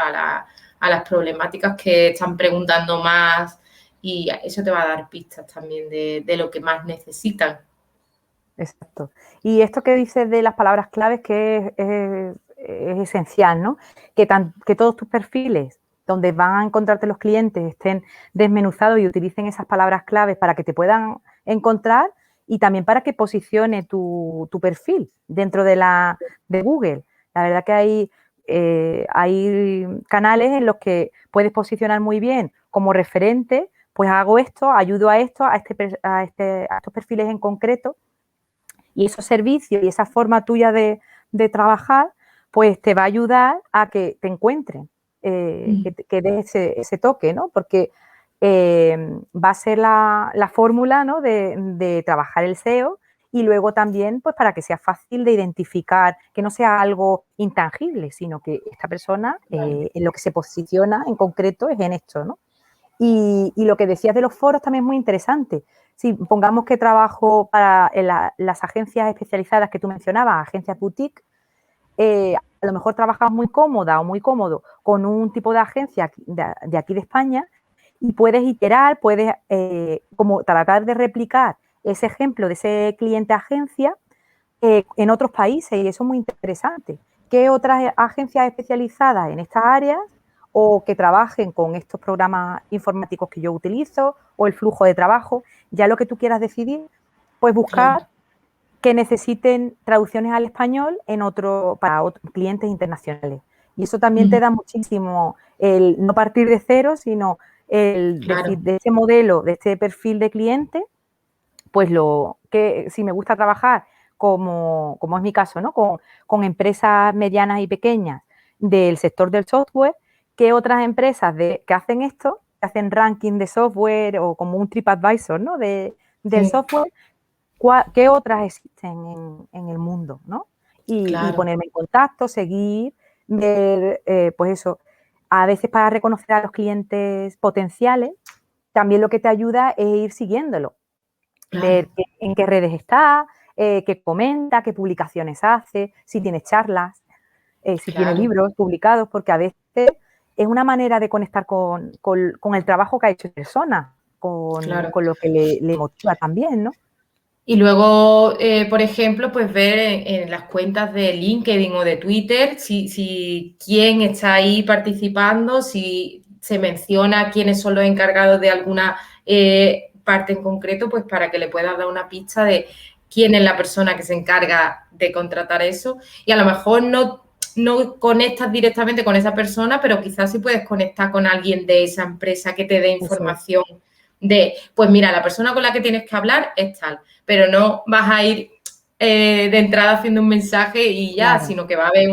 a las problemáticas que están preguntando más, y eso te va a dar pistas también de lo que más necesitan. Exacto. Y esto que dices de las palabras claves que es esencial, ¿no? Que todos tus perfiles donde van a encontrarte los clientes estén desmenuzados y utilicen esas palabras claves para que te puedan encontrar y también para que posicione tu perfil dentro de Google. La verdad que hay canales en los que puedes posicionar muy bien como referente, pues hago esto, ayudo a esto, a estos perfiles en concreto. Y esos servicios y esa forma tuya de trabajar, pues te va a ayudar a que te encuentren, que des ese toque, ¿no? Porque va a ser la fórmula, ¿no? de trabajar el SEO y luego también, pues para que sea fácil de identificar, que no sea algo intangible, sino que esta persona en lo que se posiciona en concreto es en esto, ¿no? Y lo que decías de los foros también es muy interesante. Si pongamos que trabajo para las agencias especializadas que tú mencionabas, agencias boutique, a lo mejor trabajas muy cómoda o muy cómodo con un tipo de agencia de aquí de España y puedes iterar, puedes como tratar de replicar ese ejemplo de ese cliente agencia en otros países y eso es muy interesante. ¿Qué otras agencias especializadas en estas áreas o que trabajen con estos programas informáticos que yo utilizo o el flujo de trabajo? Ya lo que tú quieras decidir, pues buscar que necesiten traducciones al español para otros clientes internacionales. Y eso también te da muchísimo el no partir de cero, sino el decir de ese modelo, de este perfil de cliente, pues si me gusta trabajar como es mi caso, ¿no? Con empresas medianas y pequeñas del sector del software, ¿qué otras empresas que hacen esto, que hacen ranking de software o como un TripAdvisor, ¿no? Del software, ¿qué otras existen en el mundo, ¿no? Y ponerme en contacto, seguir, ver, pues eso, a veces para reconocer a los clientes potenciales, también lo que te ayuda es ir siguiéndolo. Ver en qué redes está, qué comenta, qué publicaciones hace, si tiene charlas, si tiene Claro, libros publicados, porque a veces es una manera de conectar con el trabajo que ha hecho esa persona, claro. con lo que le motiva también, ¿no? Y luego, por ejemplo, pues ver en las cuentas de LinkedIn o de Twitter si quién está ahí participando, si se menciona quiénes son los encargados de alguna parte en concreto, pues para que le puedas dar una pista de quién es la persona que se encarga de contratar eso. Y a lo mejor no conectas directamente con esa persona, pero quizás sí puedes conectar con alguien de esa empresa que te dé Eso es, información de, pues mira, la persona con la que tienes que hablar es tal, pero no vas a ir de entrada haciendo un mensaje y ya, claro. sino que va a haber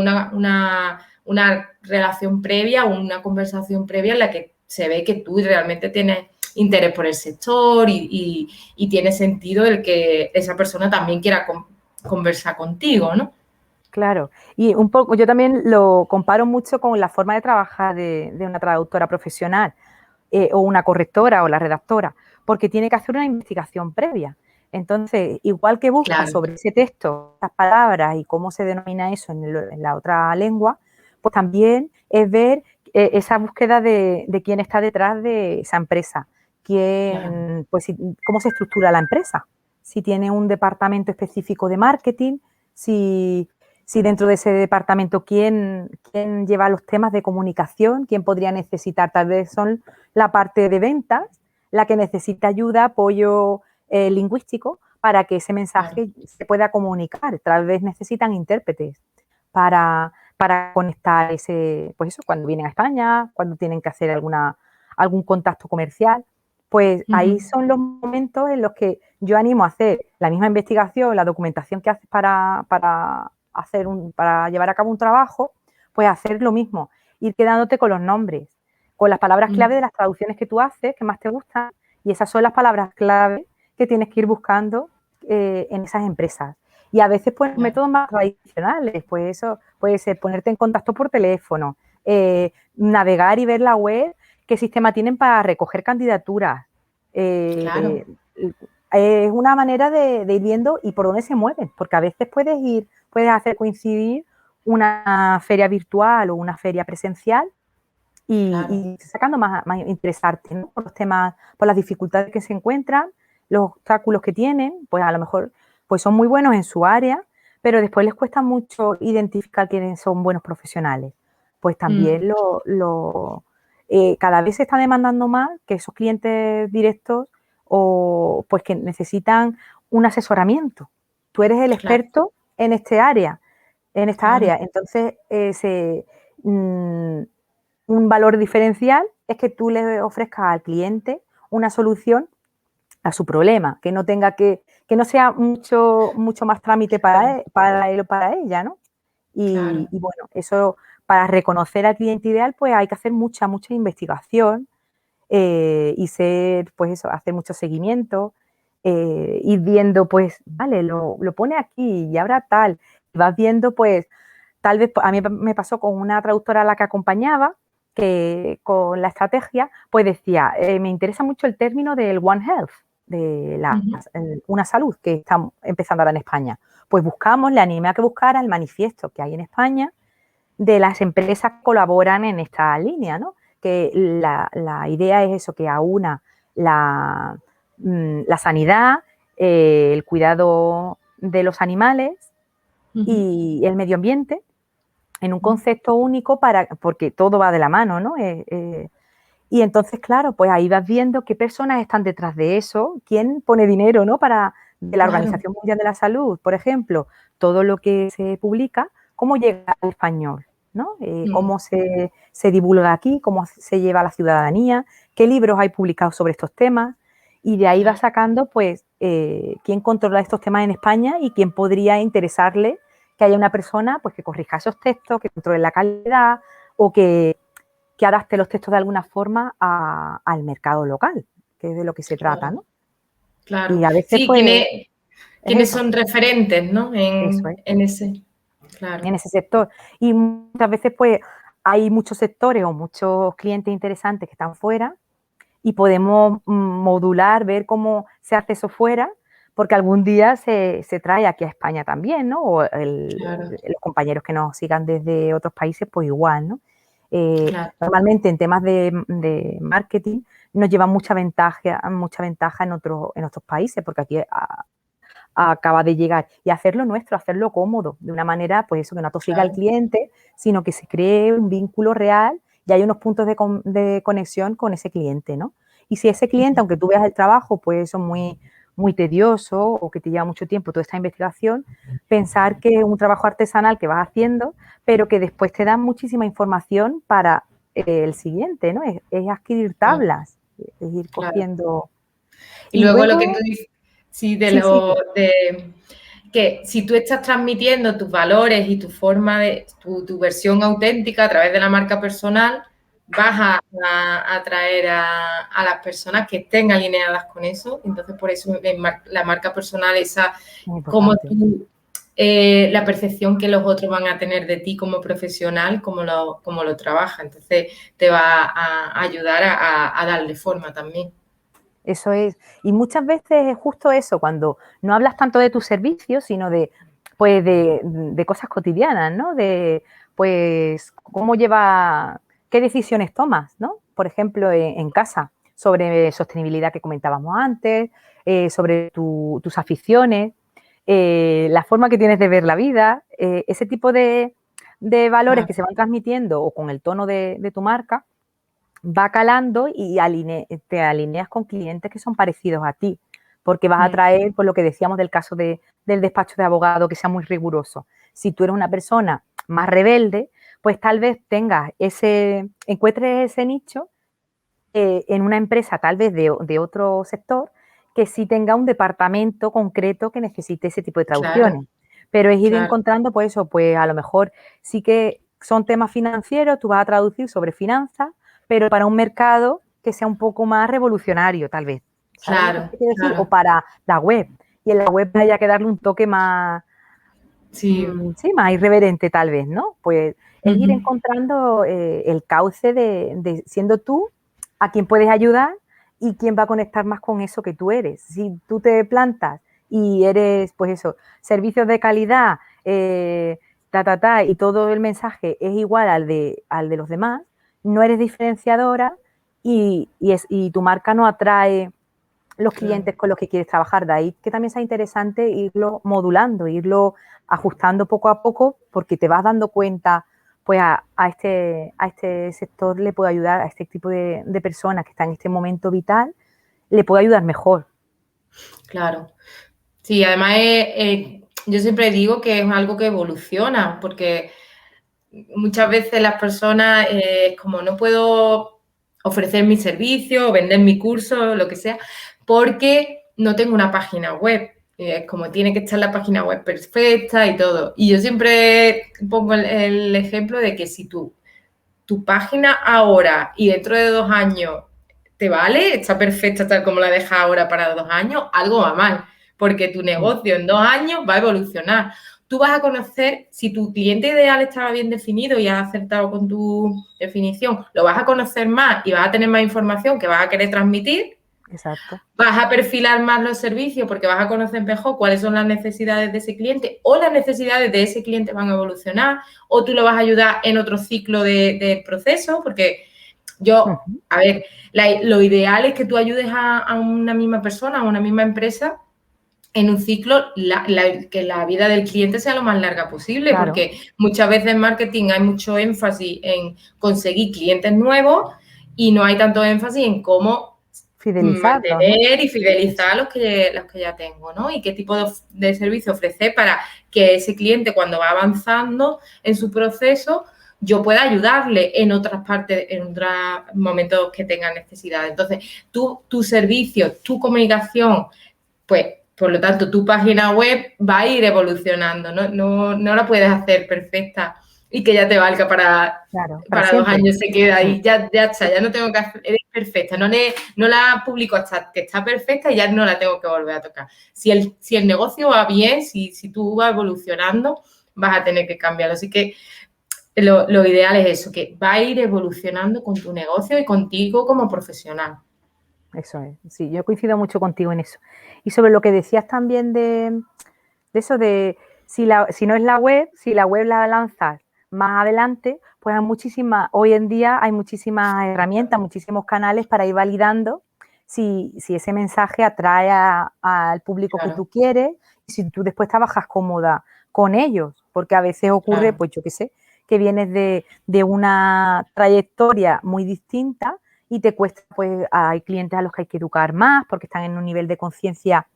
una relación previa, una conversación previa en la que se ve que tú realmente tienes interés por el sector y tiene sentido el que esa persona también quiera conversar contigo, ¿no? Claro, y un poco, yo también lo comparo mucho con la forma de trabajar de una traductora profesional o una correctora o la redactora, porque tiene que hacer una investigación previa. Entonces, igual que busca Claro, sobre ese texto, las palabras y cómo se denomina eso en la otra lengua, pues también es ver esa búsqueda de quién está detrás de esa empresa, claro, quién, pues, cómo se estructura la empresa, si tiene un departamento específico de marketing, si si dentro de ese departamento quién lleva los temas de comunicación, quién podría necesitar, tal vez son la parte de ventas, la que necesita ayuda, apoyo lingüístico para que ese claro, mensaje se pueda comunicar. Tal vez necesitan intérpretes para conectar ese, pues eso, cuando vienen a España, cuando tienen que hacer algún contacto comercial. Pues ahí ujú, son los momentos en los que yo animo a hacer la misma investigación, la documentación que haces para llevar a cabo un trabajo, pues hacer lo mismo, ir quedándote con los nombres, con las palabras ujú, clave de las traducciones que tú haces, que más te gustan, y esas son las palabras clave que tienes que ir buscando en esas empresas. Y a veces, pues, claro, métodos más tradicionales, pues eso puede ser ponerte en contacto por teléfono, navegar y ver la web, qué sistema tienen para recoger candidaturas. claro, Es una manera de ir viendo y por dónde se mueven, porque a veces puedes hacer coincidir una feria virtual o una feria presencial claro, y sacando más interesarte, ¿no? Por los temas, por las dificultades que se encuentran, los obstáculos que tienen, pues a lo mejor pues son muy buenos en su área, pero después les cuesta mucho identificar quiénes son buenos profesionales. Pues mm, también cada vez se está demandando más que esos clientes directos o pues que necesitan un asesoramiento. Tú eres el claro, experto en esta claro, área. Entonces, mm, un valor diferencial es que tú le ofrezcas al cliente una solución a su problema, que no tenga que no sea mucho más trámite claro, para él o para ella, ¿no? claro, Y bueno, eso para reconocer al cliente ideal, pues hay que hacer mucha investigación y ser, pues eso, hacer mucho seguimiento, ir viendo, pues, vale, lo pone aquí y ahora tal. Y vas viendo, pues, tal vez a mí me pasó con una traductora a la que acompañaba, que con la estrategia, pues decía, me interesa mucho el término del One Health, de ujú, una salud que está empezando ahora en España. Pues buscamos, le animé a que buscara el manifiesto que hay en España de las empresas que colaboran en esta línea, ¿no? Que la idea es eso, que aúna la, la sanidad, el cuidado de los animales ujú, y el medio ambiente en un ujú, concepto único porque todo va de la mano, ¿no? Y entonces, claro, pues ahí vas viendo qué personas están detrás de eso, quién pone dinero, ¿no? De la claro, Organización Mundial de la Salud, por ejemplo, todo lo que se publica, cómo llega al español, ¿no? mm, Cómo se divulga aquí, cómo se lleva a la ciudadanía, qué libros hay publicados sobre estos temas, y de ahí va claro, sacando, pues, quién controla estos temas en España y quién podría interesarle que haya una persona, pues, que corrija esos textos, que controle la calidad o que adapte los textos de alguna forma al mercado local, que es de lo que se trata, claro, ¿no? Y claro. a veces, Sí, pues, es ¿quiénes eso, son referentes, ¿no? eso es, En ese, claro, en ese sector. Y muchas veces, pues, hay muchos sectores o muchos clientes interesantes que están fuera y podemos modular, ver cómo se hace eso fuera porque algún día se trae aquí a España también, ¿no? O Claro, los compañeros que nos sigan desde otros países, pues igual, ¿no? claro, Normalmente en temas de marketing nos lleva mucha ventaja en otros países, porque aquí acaba de llegar y hacerlo nuestro, hacerlo cómodo, de una manera, pues eso, que no atosiga al claro. cliente, sino que se cree un vínculo real y hay unos puntos de conexión con ese cliente, ¿no? Y si ese cliente, aunque tú veas el trabajo, pues eso muy, muy tedioso o que te lleva mucho tiempo toda esta investigación, pensar que es un trabajo artesanal que vas haciendo, pero que después te dan muchísima información para el siguiente, ¿no? Es adquirir Claro, tablas, es ir claro. cogiendo. Y Y luego lo que tú luego, dices, sí, sí, sí, de que si tú estás transmitiendo tus valores y tu forma de, tu versión auténtica a través de la marca personal, vas a atraer a las personas que estén alineadas con eso. Entonces, por eso la marca personal, esa, muy como importante. tú, la percepción que los otros van a tener de ti como profesional, como lo trabaja. Entonces, te va a ayudar a darle forma también. Eso es. Y muchas veces es justo eso, cuando no hablas tanto de tus servicios, sino de, pues, de cosas cotidianas, ¿no? De, pues, cómo lleva, qué decisiones tomas, ¿no? Por ejemplo, en casa, sobre sostenibilidad que comentábamos antes, sobre tus aficiones, la forma que tienes de ver la vida, ese tipo de valores Claro, que se van transmitiendo o con el tono de tu marca va calando y te alineas con clientes que son parecidos a ti, porque vas a mm, traer, por lo que decíamos del caso del despacho de abogado, que sea muy riguroso. Si tú eres una persona más rebelde, pues tal vez encuentres ese nicho en una empresa tal vez de otro sector que sí tenga un departamento concreto que necesite ese tipo de claro, traducciones. Pero es ir claro. encontrando, pues eso, pues a lo mejor sí que son temas financieros, tú vas a traducir sobre finanzas, pero para un mercado que sea un poco más revolucionario, tal vez. ¿Sabes lo que Claro, te quiero decir? O claro. para la web. Y en la web haya que darle un toque más, Sí. sí, más irreverente, tal vez, ¿no? Pues es ir Ujú. encontrando el cauce de siendo tú a quien puedes ayudar y quién va a conectar más con eso que tú eres. Si tú te plantas y eres, pues eso, servicios de calidad, y todo el mensaje es igual al de los demás, no eres diferenciadora y tu marca no atrae los Claro, clientes con los que quieres trabajar. De ahí que también sea interesante irlo modulando, irlo ajustando poco a poco, porque te vas dando cuenta, pues a este sector le puede ayudar, a este tipo de personas que están en este momento vital, le puede ayudar mejor. claro. Sí, además yo siempre digo que es algo que evoluciona, porque muchas veces las personas como no puedo ofrecer mi servicio o vender mi curso, lo que sea, porque no tengo una página web. Es como tiene que estar la página web perfecta y todo. Y yo siempre pongo el ejemplo de que si tu página ahora y dentro de 2 años te vale, está perfecta tal como la dejas ahora para 2 años, algo va mal, porque tu negocio en 2 años va a evolucionar. Tú vas a conocer, si tu cliente ideal estaba bien definido y has acertado con tu definición, lo vas a conocer más y vas a tener más información que vas a querer transmitir. Exacto. Vas a perfilar más los servicios porque vas a conocer mejor cuáles son las necesidades de ese cliente o las necesidades de ese cliente van a evolucionar o tú lo vas a ayudar en otro ciclo del proceso porque yo, Uh-huh. a ver, lo ideal es que tú ayudes a una misma persona, a una misma empresa en un ciclo, que la vida del cliente sea lo más larga posible, Claro, porque muchas veces en marketing hay mucho énfasis en conseguir clientes nuevos y no hay tanto énfasis en cómo fidelizarlos, ¿no? mantener y fidelizar a los que ya tengo, ¿no? Y qué tipo de servicio ofrecer para que ese cliente, cuando va avanzando en su proceso, yo pueda ayudarle en otras partes, en otros momentos que tenga necesidad. Entonces, tu servicio, tu comunicación, pues, por lo tanto, tu página web va a ir evolucionando, ¿no? No la puedes hacer perfecta y que ya te valga Claro, para para dos siempre. años, se queda Mm. ahí, ya está, ya no tengo que hacer, eres perfecta, no la publico hasta que está perfecta y ya no la tengo que volver a tocar. Si el negocio va bien, si tú vas evolucionando, vas a tener que cambiarlo. Así que lo ideal es eso, que va a ir evolucionando con tu negocio y contigo como profesional. eso es. Sí, yo coincido mucho contigo en eso. Y sobre lo que decías también de eso de si no es la web, si la web la lanzas más adelante, pues hoy en día hay muchísimas herramientas, muchísimos canales para ir validando si ese mensaje atrae al público que Claro, tú quieres y si tú después trabajas cómoda con ellos, porque a veces ocurre, claro, pues yo qué sé, que vienes de una trayectoria muy distinta y te cuesta, pues hay clientes a los que hay que educar más porque están en un nivel de conciencia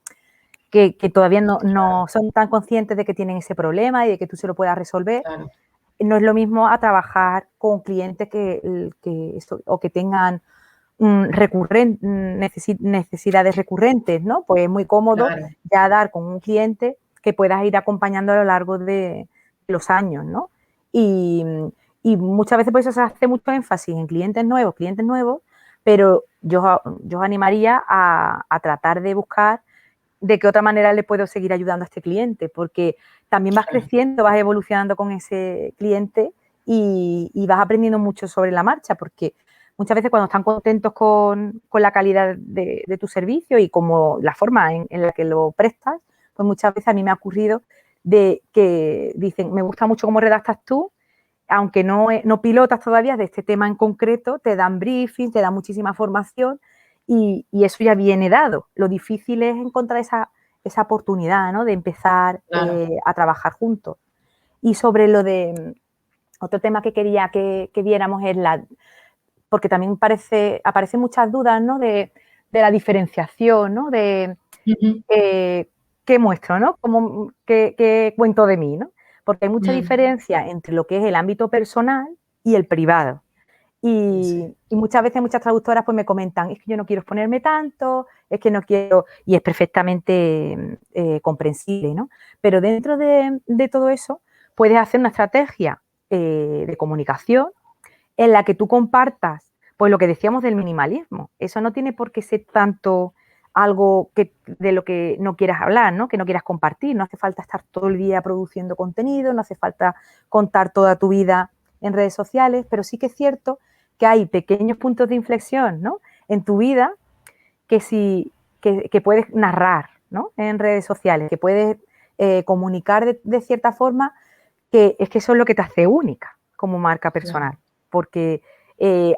que todavía no son tan conscientes de que tienen ese problema y de que tú se lo puedas resolver. claro, No es lo mismo a trabajar con clientes o que tengan necesidades recurrentes, ¿no? Pues es muy cómodo claro, ya dar con un cliente que puedas ir acompañando a lo largo de los años, ¿no? Y, y muchas veces por eso se hace mucho énfasis en clientes nuevos, pero yo os animaría a tratar de buscar de qué otra manera le puedo seguir ayudando a este cliente, porque también vas claro, creciendo, vas evolucionando con ese cliente y vas aprendiendo mucho sobre la marcha, porque muchas veces cuando están contentos con la calidad de tu servicio y como la forma en la que lo prestas, pues muchas veces a mí me ha ocurrido de que dicen, me gusta mucho cómo redactas tú, aunque no pilotas todavía de este tema en concreto, te dan briefing, te dan muchísima formación y eso ya viene dado. Lo difícil es encontrar esa oportunidad, ¿no? De empezar claro. a trabajar juntos. Y sobre lo de otro tema que quería que viéramos es porque también aparecen muchas dudas, ¿no? De la diferenciación, ¿no? De Ujú, eh, qué muestro, ¿no? Qué cuento de mí, ¿no? Porque hay mucha mm, diferencia entre lo que es el ámbito personal y el privado. sí, Y muchas veces muchas traductoras pues me comentan, es que yo no quiero exponerme tanto, es que no quiero, y es perfectamente comprensible, ¿no? Pero dentro de todo eso puedes hacer una estrategia de comunicación en la que tú compartas, pues lo que decíamos del minimalismo. Eso no tiene por qué ser tanto algo de lo que no quieras hablar, ¿no? Que no quieras compartir. No hace falta estar todo el día produciendo contenido, no hace falta contar toda tu vida en redes sociales, pero sí que es cierto que hay pequeños puntos de inflexión, ¿no? En tu vida que sí que puedes narrar, ¿no? En redes sociales, que puedes comunicar de cierta forma que es que eso es lo que te hace única como marca claro, personal, porque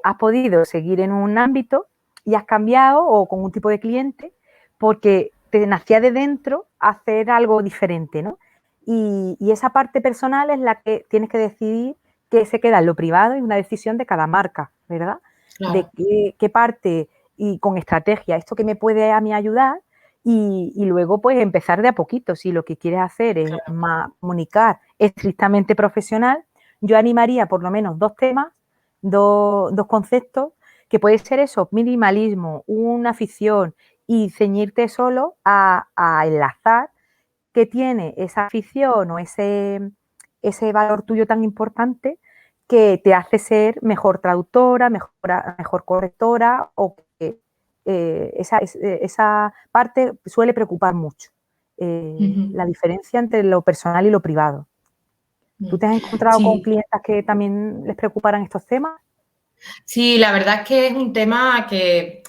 has podido seguir en un ámbito y has cambiado o con un tipo de cliente porque te nacía de dentro hacer algo diferente, ¿no? Y esa parte personal es la que tienes que decidir que se queda en lo privado y una decisión de cada marca, ¿verdad? De claro, qué parte y con estrategia, esto que me puede a mí ayudar y luego pues empezar de a poquito. Si lo que quieres hacer es claro. comunicar estrictamente profesional, yo animaría por lo menos dos temas, dos conceptos, que puede ser eso, minimalismo, una afición y ceñirte solo a enlazar que tiene esa afición o ese valor tuyo tan importante que te hace ser mejor traductora, mejor correctora o que esa parte suele preocupar mucho. Ujú, La diferencia entre lo personal y lo privado. ¿Tú mm. te has encontrado con Sí, clientas que también les preocuparan estos temas? sí, la verdad es que es un tema que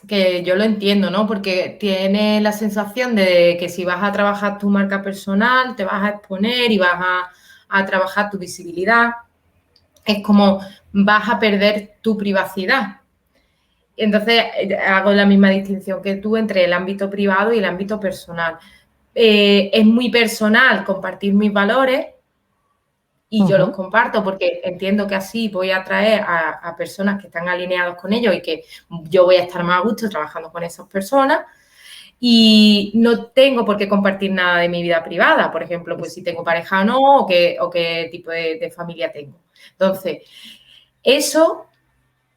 yo lo entiendo, ¿no? Porque tiene la sensación de que si vas a trabajar tu marca personal, te vas a exponer y vas a trabajar tu visibilidad, es como vas a perder tu privacidad. Entonces, hago la misma distinción que tú entre el ámbito privado y el ámbito personal. Es muy personal compartir mis valores y yo los Ujú, comparto porque entiendo que así voy a atraer a personas que están alineados con ellos y que yo voy a estar más a gusto trabajando con esas personas y no tengo por qué compartir nada de mi vida privada, por ejemplo, pues si tengo pareja o no o qué tipo de familia tengo. Entonces, eso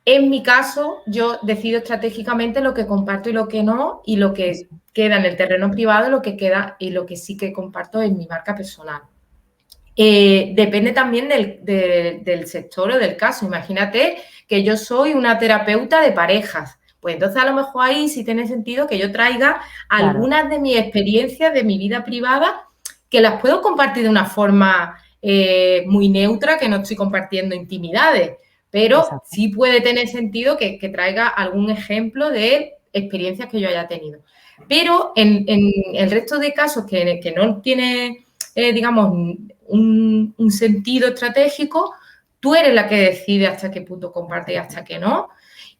en mi caso, yo decido estratégicamente lo que comparto y lo que no, y lo que queda en el terreno privado, lo que queda y lo que sí que comparto en mi marca personal. Depende también del sector o del caso. Imagínate que yo soy una terapeuta de parejas. Pues entonces a lo mejor ahí sí tiene sentido que yo traiga claro, algunas de mis experiencias de mi vida privada que las puedo compartir de una forma muy neutra, que no estoy compartiendo intimidades, pero exacto. sí puede tener sentido que traiga algún ejemplo de experiencias que yo haya tenido. Pero en el resto de casos que no tiene, digamos, un sentido estratégico, tú eres la que decide hasta qué punto comparte y hasta qué no.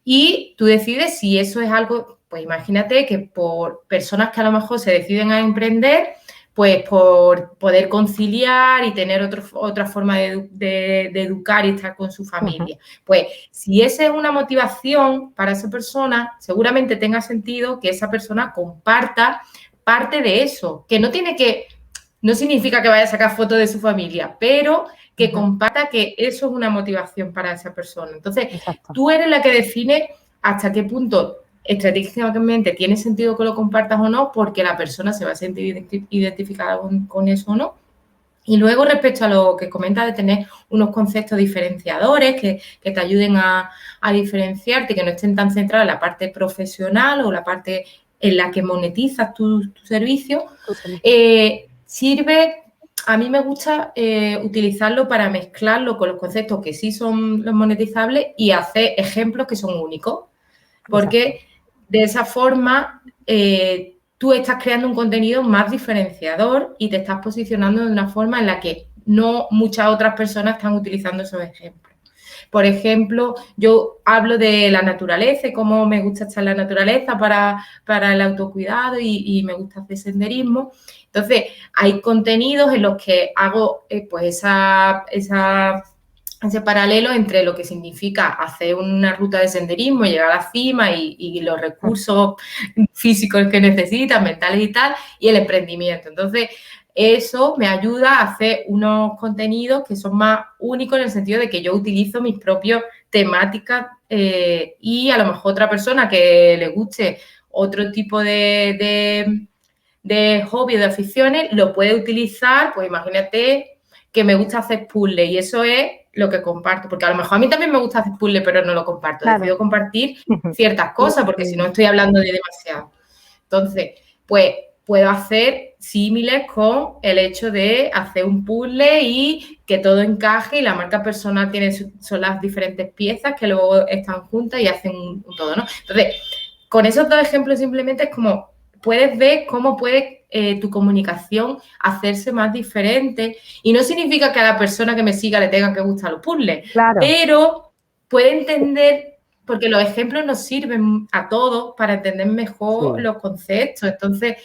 Y tú decides si eso es algo, pues imagínate que por personas que a lo mejor se deciden a emprender, pues por poder conciliar y tener otra forma de educar y estar con su familia. Pues si esa es una motivación para esa persona, seguramente tenga sentido que esa persona comparta parte de eso, que no significa que vaya a sacar fotos de su familia, pero que comparta que eso es una motivación para esa persona. Entonces, exacto. tú eres la que define hasta qué punto estratégicamente tiene sentido que lo compartas o no, porque la persona se va a sentir identificada con eso o no. Y luego, respecto a lo que comenta de tener unos conceptos diferenciadores que te ayuden a diferenciarte, que no estén tan centrados en la parte profesional o la parte en la que monetizas tu servicio, sirve. A mí me gusta utilizarlo para mezclarlo con los conceptos que sí son los monetizables y hacer ejemplos que son únicos. Porque de esa forma tú estás creando un contenido más diferenciador y te estás posicionando de una forma en la que no muchas otras personas están utilizando esos ejemplos. Por ejemplo, yo hablo de la naturaleza y cómo me gusta estar en la naturaleza para el autocuidado y me gusta hacer senderismo. Entonces, hay contenidos en los que hago pues ese paralelo entre lo que significa hacer una ruta de senderismo, llegar a la cima y los recursos físicos que necesitas, mentales y tal, y el emprendimiento. Entonces, eso me ayuda a hacer unos contenidos que son más únicos en el sentido de que yo utilizo mis propias temáticas y a lo mejor otra persona que le guste otro tipo de hobby, de aficiones, lo puede utilizar, pues imagínate que me gusta hacer puzzles y eso es lo que comparto, porque a lo mejor a mí también me gusta hacer puzzles, pero no lo comparto. Claro. Decido compartir ciertas cosas porque si no estoy hablando de demasiado. Entonces, pues puedo hacer símiles con el hecho de hacer un puzzle y que todo encaje y la marca personal son las diferentes piezas que luego están juntas y hacen un todo, ¿no? Entonces, con esos dos ejemplos simplemente es como puedes ver cómo puede tu comunicación hacerse más diferente y no significa que a la persona que me siga le tengan que gustar los puzzles, claro. Pero puede entender, porque los ejemplos nos sirven a todos para entender mejor los conceptos. Entonces,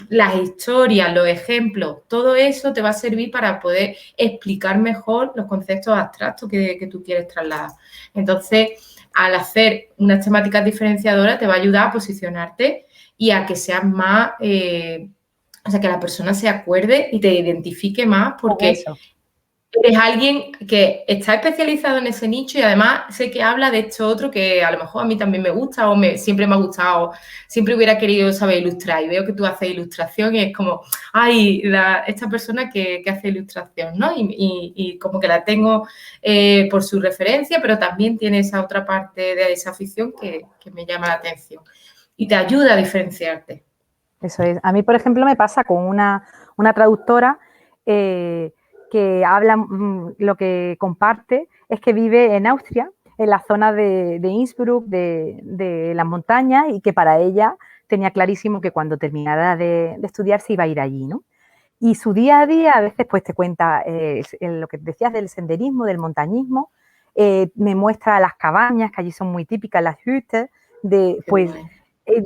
las historias, los ejemplos, todo eso te va a servir para poder explicar mejor los conceptos abstractos que tú quieres trasladar. Entonces, al hacer unas temáticas diferenciadoras te va a ayudar a posicionarte y a que seas más, o sea, que la persona se acuerde y te identifique más porque eres alguien que está especializado en ese nicho y además sé que habla de esto otro que a lo mejor a mí también me gusta o siempre me ha gustado, siempre hubiera querido saber ilustrar y veo que tú haces ilustración y es como, ay, esta persona que hace ilustración, ¿no? Y como que la tengo por su referencia, pero también tiene esa otra parte de esa afición que me llama la atención y te ayuda a diferenciarte. Eso es. A mí, por ejemplo, me pasa con una traductora que habla, lo que comparte es que vive en Austria, en la zona de Innsbruck, de las montañas, y que para ella tenía clarísimo que cuando terminara de estudiar se iba a ir allí, ¿no? Y su día a día a veces pues te cuenta lo que decías del senderismo, del montañismo, me muestra las cabañas, que allí son muy típicas, las hüttes, pues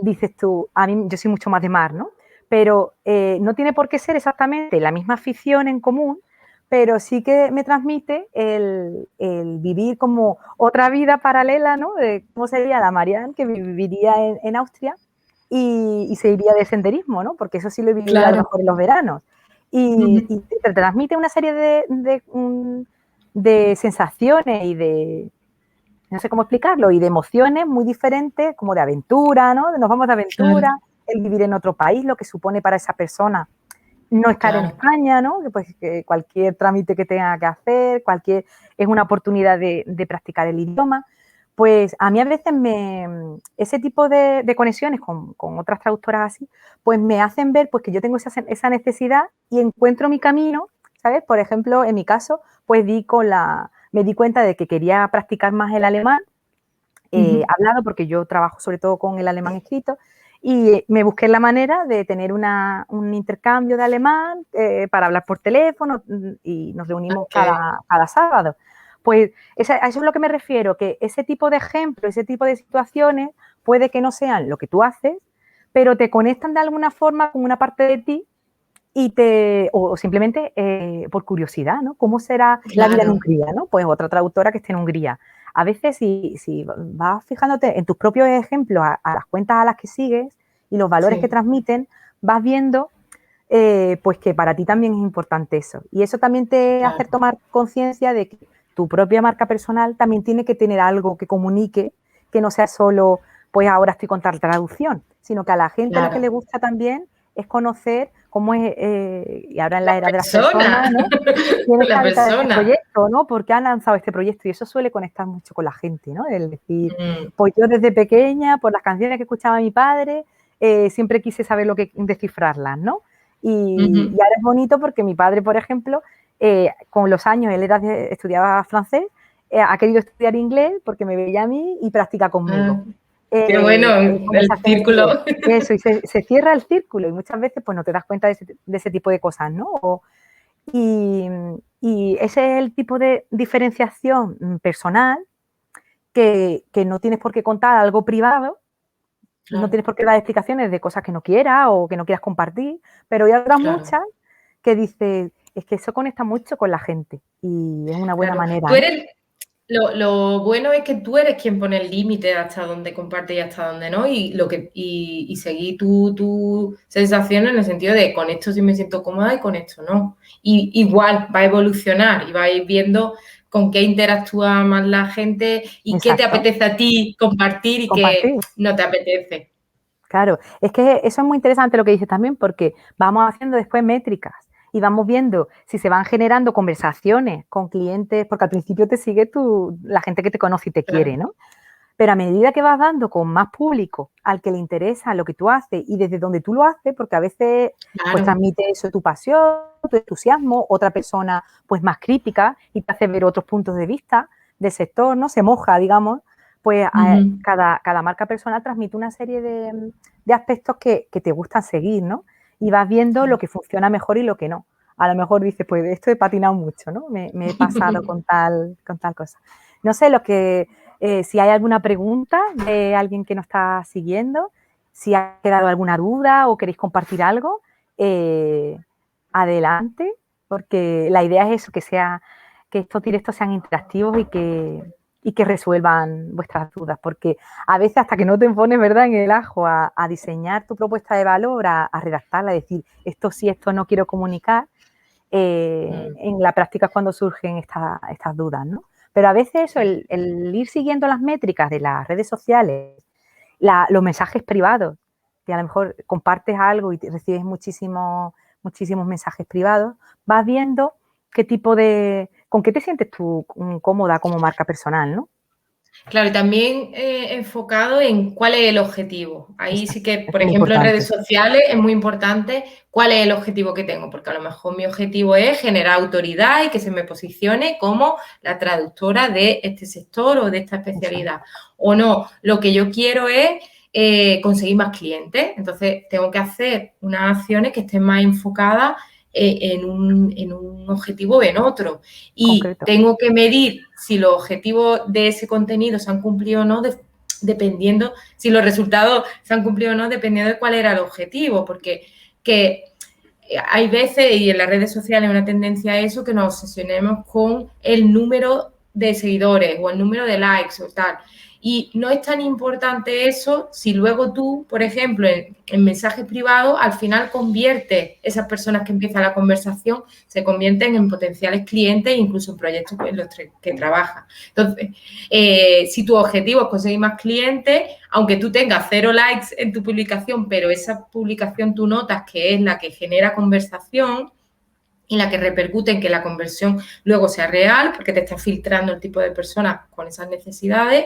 dices tú, a mí yo soy mucho más de mar, ¿no? Pero no tiene por qué ser exactamente la misma afición en común, pero sí que me transmite el vivir como otra vida paralela, ¿no? De cómo sería la Marianne, que viviría en Austria y se iría de senderismo, ¿no? Porque eso sí lo he vivido a lo mejor en los veranos. Y te transmite una serie de sensaciones y de, no sé cómo explicarlo, y de emociones muy diferentes, como de aventura, ¿no? Nos vamos de aventura, el vivir en otro país, lo que supone para esa persona no estar en España, ¿no? Que cualquier trámite que tenga que hacer, es una oportunidad de practicar el idioma. Pues a mí a veces ese tipo de conexiones con otras traductoras así, pues me hacen ver pues que yo tengo esa necesidad y encuentro mi camino, ¿sabes? Por ejemplo, en mi caso, pues me di cuenta de que quería practicar más el alemán hablado, porque yo trabajo sobre todo con el alemán escrito, y me busqué la manera de tener un intercambio de alemán para hablar por teléfono y nos reunimos cada sábado. Pues a eso es lo que me refiero, que ese tipo de ejemplos, ese tipo de situaciones puede que no sean lo que tú haces, pero te conectan de alguna forma con una parte de ti o simplemente por curiosidad, ¿no? ¿Cómo será la vida en Hungría, ¿no? Pues otra traductora que esté en Hungría. A veces, si vas fijándote en tus propios ejemplos, a las cuentas a las que sigues y los valores que transmiten, vas viendo pues que para ti también es importante eso. Y eso también te hace tomar conciencia de que tu propia marca personal también tiene que tener algo que comunique, que no sea solo, pues ahora estoy con tal traducción, sino que a la gente lo que le gusta también es conocer cómo es, y ahora en la era de las personas, ¿no? Tienes que habitar este proyecto, ¿no? Porque han lanzado este proyecto y eso suele conectar mucho con la gente, ¿no? El decir, pues yo desde pequeña, por las canciones que escuchaba mi padre, siempre quise saber lo que descifrarlas, ¿no? Y ahora es bonito porque mi padre, por ejemplo, con los años, él estudiaba francés, ha querido estudiar inglés porque me veía a mí y practica conmigo. Qué bueno, el círculo. Eso, y se cierra el círculo y muchas veces pues no te das cuenta de ese tipo de cosas, ¿no? Y ese es el tipo de diferenciación personal que no tienes por qué contar algo privado, no tienes por qué dar explicaciones de cosas que no quieras o que no quieras compartir, pero hay otras muchas que dices, es que eso conecta mucho con la gente y es una buena manera. Tú eres, lo bueno es que tú eres quien pone el límite hasta dónde comparte y hasta dónde no, y seguir tu sensación en el sentido de con esto sí me siento cómoda y con esto no. Y igual va a evolucionar y va a ir viendo con qué interactúa más la gente y qué te apetece a ti compartir y qué no te apetece. Claro, es que eso es muy interesante lo que dices también porque vamos haciendo después métricas y vamos viendo si se van generando conversaciones con clientes, porque al principio te sigue la gente que te conoce y te quiere, ¿no? Pero a medida que vas dando con más público al que le interesa lo que tú haces y desde donde tú lo haces, porque a veces pues transmite eso tu pasión, tu entusiasmo, otra persona pues más crítica y te hace ver otros puntos de vista del sector, ¿no? Se moja, digamos, pues cada marca personal transmite una serie de aspectos que te gustan seguir, ¿no? Y vas viendo lo que funciona mejor y lo que no. A lo mejor dices, pues esto he patinado mucho, ¿no? Me he pasado con tal cosa. No sé, si hay alguna pregunta de alguien que nos está siguiendo, si ha quedado alguna duda o queréis compartir algo, adelante, porque la idea es eso, que estos directos sean interactivos y que resuelvan vuestras dudas, porque a veces hasta que no te pones, ¿verdad?, en el ajo a diseñar tu propuesta de valor, a redactarla, a decir esto sí, esto no quiero comunicar, en la práctica es cuando surgen estas dudas, ¿no? Pero a veces eso, el ir siguiendo las métricas de las redes sociales, los mensajes privados, que a lo mejor compartes algo y recibes muchísimos mensajes privados, vas viendo con qué te sientes tú cómoda como marca personal, ¿no? Claro, y también enfocado en cuál es el objetivo. Ahí sí que, por ejemplo, en redes sociales es muy importante cuál es el objetivo que tengo, porque a lo mejor mi objetivo es generar autoridad y que se me posicione como la traductora de este sector o de esta especialidad. O no, lo que yo quiero es conseguir más clientes. Entonces, tengo que hacer unas acciones que estén más enfocadas en un objetivo o en otro. Y tengo que medir si los objetivos de ese contenido se han cumplido o no, dependiendo, si los resultados se han cumplido o no, dependiendo de cuál era el objetivo, porque hay veces, y en las redes sociales hay una tendencia a eso, que nos obsesionemos con el número de seguidores o el número de likes o tal. Y no es tan importante eso si luego tú, por ejemplo, en mensajes privados, al final conviertes esas personas que empiezan la conversación, se convierten en potenciales clientes e incluso en proyectos en los que trabajas. Entonces, si tu objetivo es conseguir más clientes, aunque tú tengas 0 likes en tu publicación, pero esa publicación tú notas que es la que genera conversación y la que repercute en que la conversión luego sea real, porque te está filtrando el tipo de personas con esas necesidades.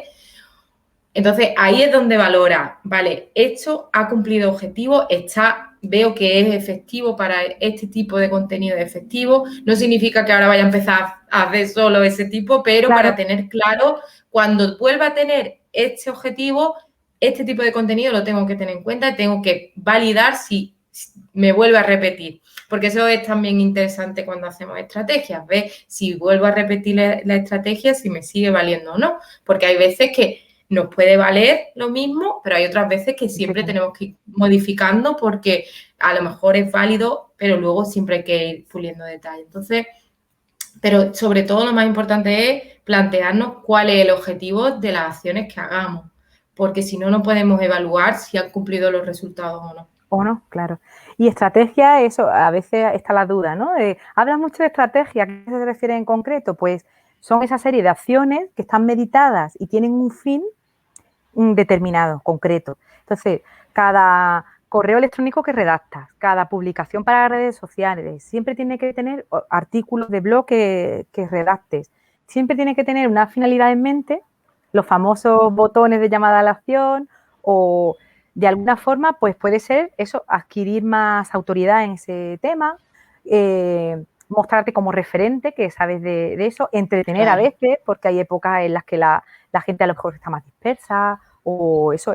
Entonces, ahí es donde valora, vale, esto ha cumplido objetivo, está veo que es efectivo para este tipo de contenido efectivo. No significa que ahora vaya a empezar a hacer solo ese tipo, pero Claro, para tener claro, cuando vuelva a tener este objetivo, este tipo de contenido lo tengo que tener en cuenta y tengo que validar si me vuelve a repetir. Porque eso es también interesante cuando hacemos estrategias, ver si vuelvo a repetir la estrategia, si me sigue valiendo o no. Porque hay veces que nos puede valer lo mismo, pero hay otras veces que siempre sí. tenemos que ir modificando porque a lo mejor es válido, pero luego siempre hay que ir puliendo detalles. Entonces, pero sobre todo lo más importante es plantearnos cuál es el objetivo de las acciones que hagamos, porque si no, no podemos evaluar si han cumplido los resultados o no. O no, claro. Y estrategia, eso, a veces está la duda, ¿no? Hablas mucho de estrategia, ¿a qué se refiere en concreto? Pues son esa serie de acciones que están meditadas y tienen un fin determinado, concreto. Entonces, cada correo electrónico que redactas, cada publicación para redes sociales, siempre tiene que tener artículos de blog que redactes, siempre tiene que tener una finalidad en mente, los famosos botones de llamada a la acción o de alguna forma, pues puede ser eso, adquirir más autoridad en ese tema, mostrarte como referente, que sabes de eso, entretener a Claro. veces, porque hay épocas en las que la gente a lo mejor está más dispersa, o eso,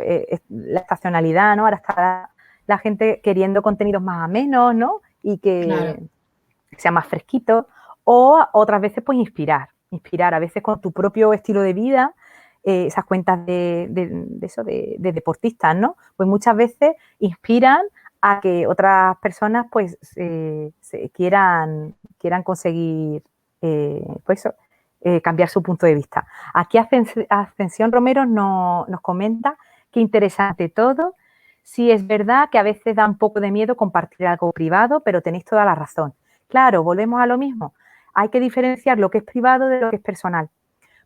la estacionalidad, ¿no? Ahora está la gente queriendo contenidos más amenos, ¿no? Y que Claro. sea más fresquito, o otras veces pues inspirar a veces con tu propio estilo de vida, esas cuentas de deportistas, ¿no? Pues muchas veces inspiran a que otras personas pues quieran conseguir pues eso, cambiar su punto de vista. Aquí Ascensión Romero nos comenta que interesante todo. Sí es verdad que a veces da un poco de miedo compartir algo privado, pero tenéis toda la razón. Claro, volvemos a lo mismo. Hay que diferenciar lo que es privado de lo que es personal.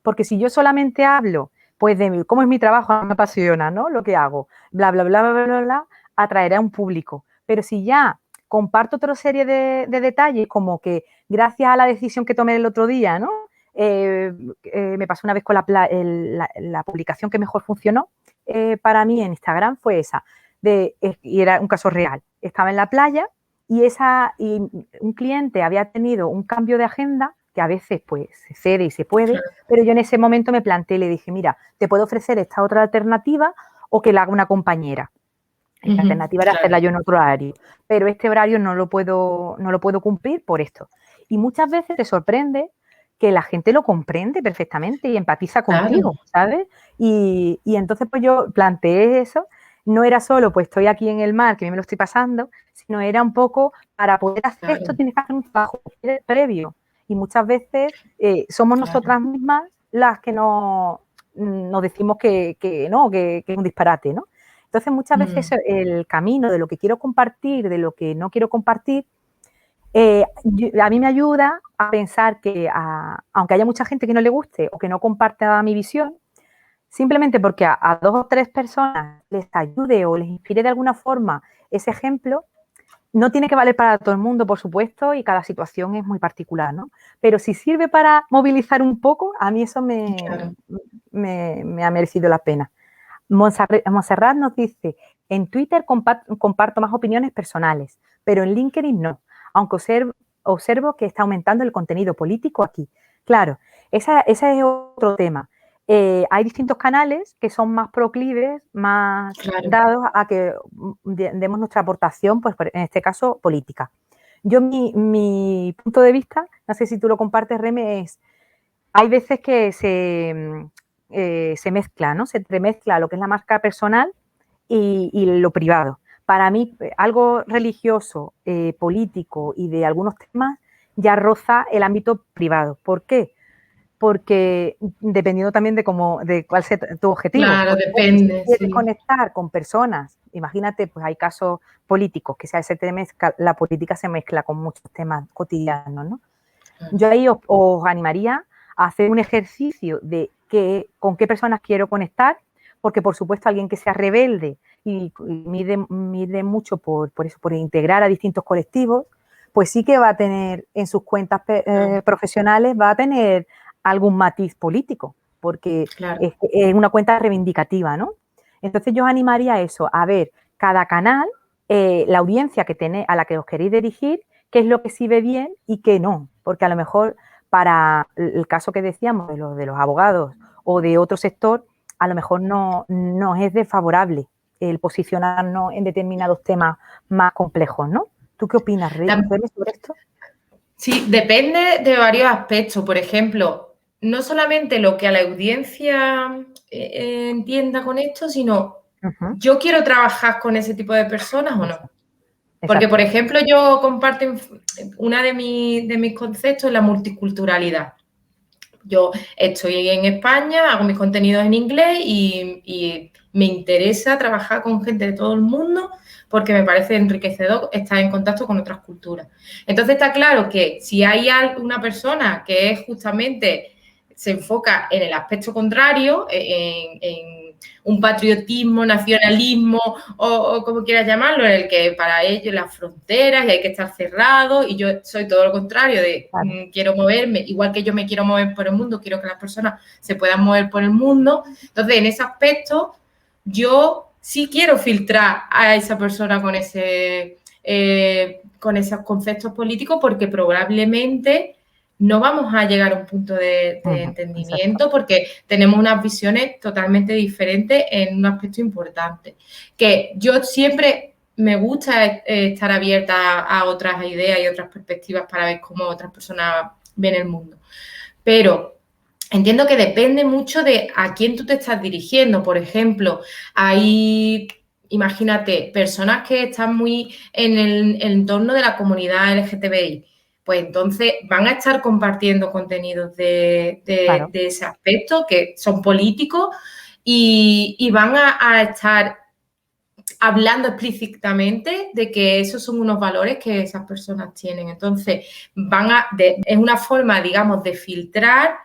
Porque si yo solamente hablo, pues de cómo es mi trabajo, me apasiona, ¿no? Lo que hago, bla, bla, bla, bla, bla, bla, atraerá a un público. Pero si ya comparto otra serie de detalles, como que gracias a la decisión que tomé el otro día, ¿no? Me pasó una vez con la publicación que mejor funcionó para mí en Instagram fue esa, y era un caso real. Estaba en la playa y un cliente había tenido un cambio de agenda que a veces pues se cede y se puede, Claro. pero yo en ese momento me planteé y le dije, mira, te puedo ofrecer esta otra alternativa o que la haga una compañera. La alternativa era Claro. hacerla yo en otro horario, pero este horario no lo puedo cumplir por esto. Y muchas veces te sorprende que la gente lo comprende perfectamente y empatiza Claro. contigo, ¿sabes? Y entonces pues yo planteé eso, no era solo pues estoy aquí en el mar, que a mí me lo estoy pasando, sino era un poco para poder hacer esto Claro. tienes que hacer un trabajo previo. Y muchas veces somos Claro. nosotras mismas las que nos decimos que no, que es un disparate, ¿no? Entonces, muchas veces el camino de lo que quiero compartir, de lo que no quiero compartir, a mí me ayuda a pensar que, aunque haya mucha gente que no le guste o que no comparta mi visión, simplemente porque a 2 o 3 personas les ayude o les inspire de alguna forma ese ejemplo, no tiene que valer para todo el mundo, por supuesto, y cada situación es muy particular, ¿no? Pero si sirve para movilizar un poco, a mí eso Claro. me ha merecido la pena. Montserrat nos dice, en Twitter comparto más opiniones personales, pero en LinkedIn no, aunque observo que está aumentando el contenido político aquí. Claro, ese es otro tema. Hay distintos canales que son más proclives, más Claro. dados a que demos nuestra aportación, pues en este caso, política. Yo, mi punto de vista, no sé si tú lo compartes, Reme, es, hay veces que se mezcla, ¿no? Se entremezcla lo que es la marca personal y lo privado. Para mí, algo religioso, político y de algunos temas ya roza el ámbito privado. ¿Por qué? Porque dependiendo también de cuál sea tu objetivo. Claro, Por ejemplo, si depende, quieres sí. conectar con personas, imagínate, pues hay casos políticos que la política se mezcla con muchos temas cotidianos, ¿no? Claro. Yo ahí os animaría a hacer un ejercicio de con qué personas quiero conectar, porque por supuesto alguien que sea rebelde y mide mucho por eso, por integrar a distintos colectivos, pues sí que va a tener en sus cuentas profesionales, va a tener algún matiz político, porque Claro. es una cuenta reivindicativa, ¿no? Entonces yo os animaría a eso, a ver cada canal la audiencia que tenéis, a la que os queréis dirigir, qué es lo que sí ve bien y qué no. Porque a lo mejor para el caso que decíamos de los abogados o de otro sector, a lo mejor no es desfavorable el posicionarnos en determinados temas más complejos, ¿no? ¿Tú qué opinas, Remy, sobre esto? Sí, depende de varios aspectos. Por ejemplo, no solamente lo que a la audiencia entienda con esto, sino yo quiero trabajar con ese tipo de personas o no. Exacto. Porque, por ejemplo, yo comparto una de mis conceptos es la multiculturalidad. Yo estoy en España, hago mis contenidos en inglés y me interesa trabajar con gente de todo el mundo porque me parece enriquecedor estar en contacto con otras culturas. Entonces está claro que si hay una persona que es justamente, se enfoca en el aspecto contrario, en un patriotismo, nacionalismo o como quieras llamarlo, en el que para ellos las fronteras y hay que estar cerrados, y yo soy todo lo contrario de quiero moverme, igual que yo me quiero mover por el mundo, quiero que las personas se puedan mover por el mundo. Entonces, en ese aspecto, yo sí quiero filtrar a esa persona con esos conceptos políticos, porque probablemente no vamos a llegar a un punto de entendimiento, porque tenemos unas visiones totalmente diferentes en un aspecto importante. Que yo siempre me gusta estar abierta a otras ideas y otras perspectivas para ver cómo otras personas ven el mundo. Pero entiendo que depende mucho de a quién tú te estás dirigiendo. Por ejemplo, hay, imagínate, personas que están muy en el entorno de la comunidad LGTBI. Pues entonces van a estar compartiendo contenidos de ese aspecto, que son políticos, y van a estar hablando explícitamente de que esos son unos valores que esas personas tienen. Entonces, es una forma, digamos, de filtrar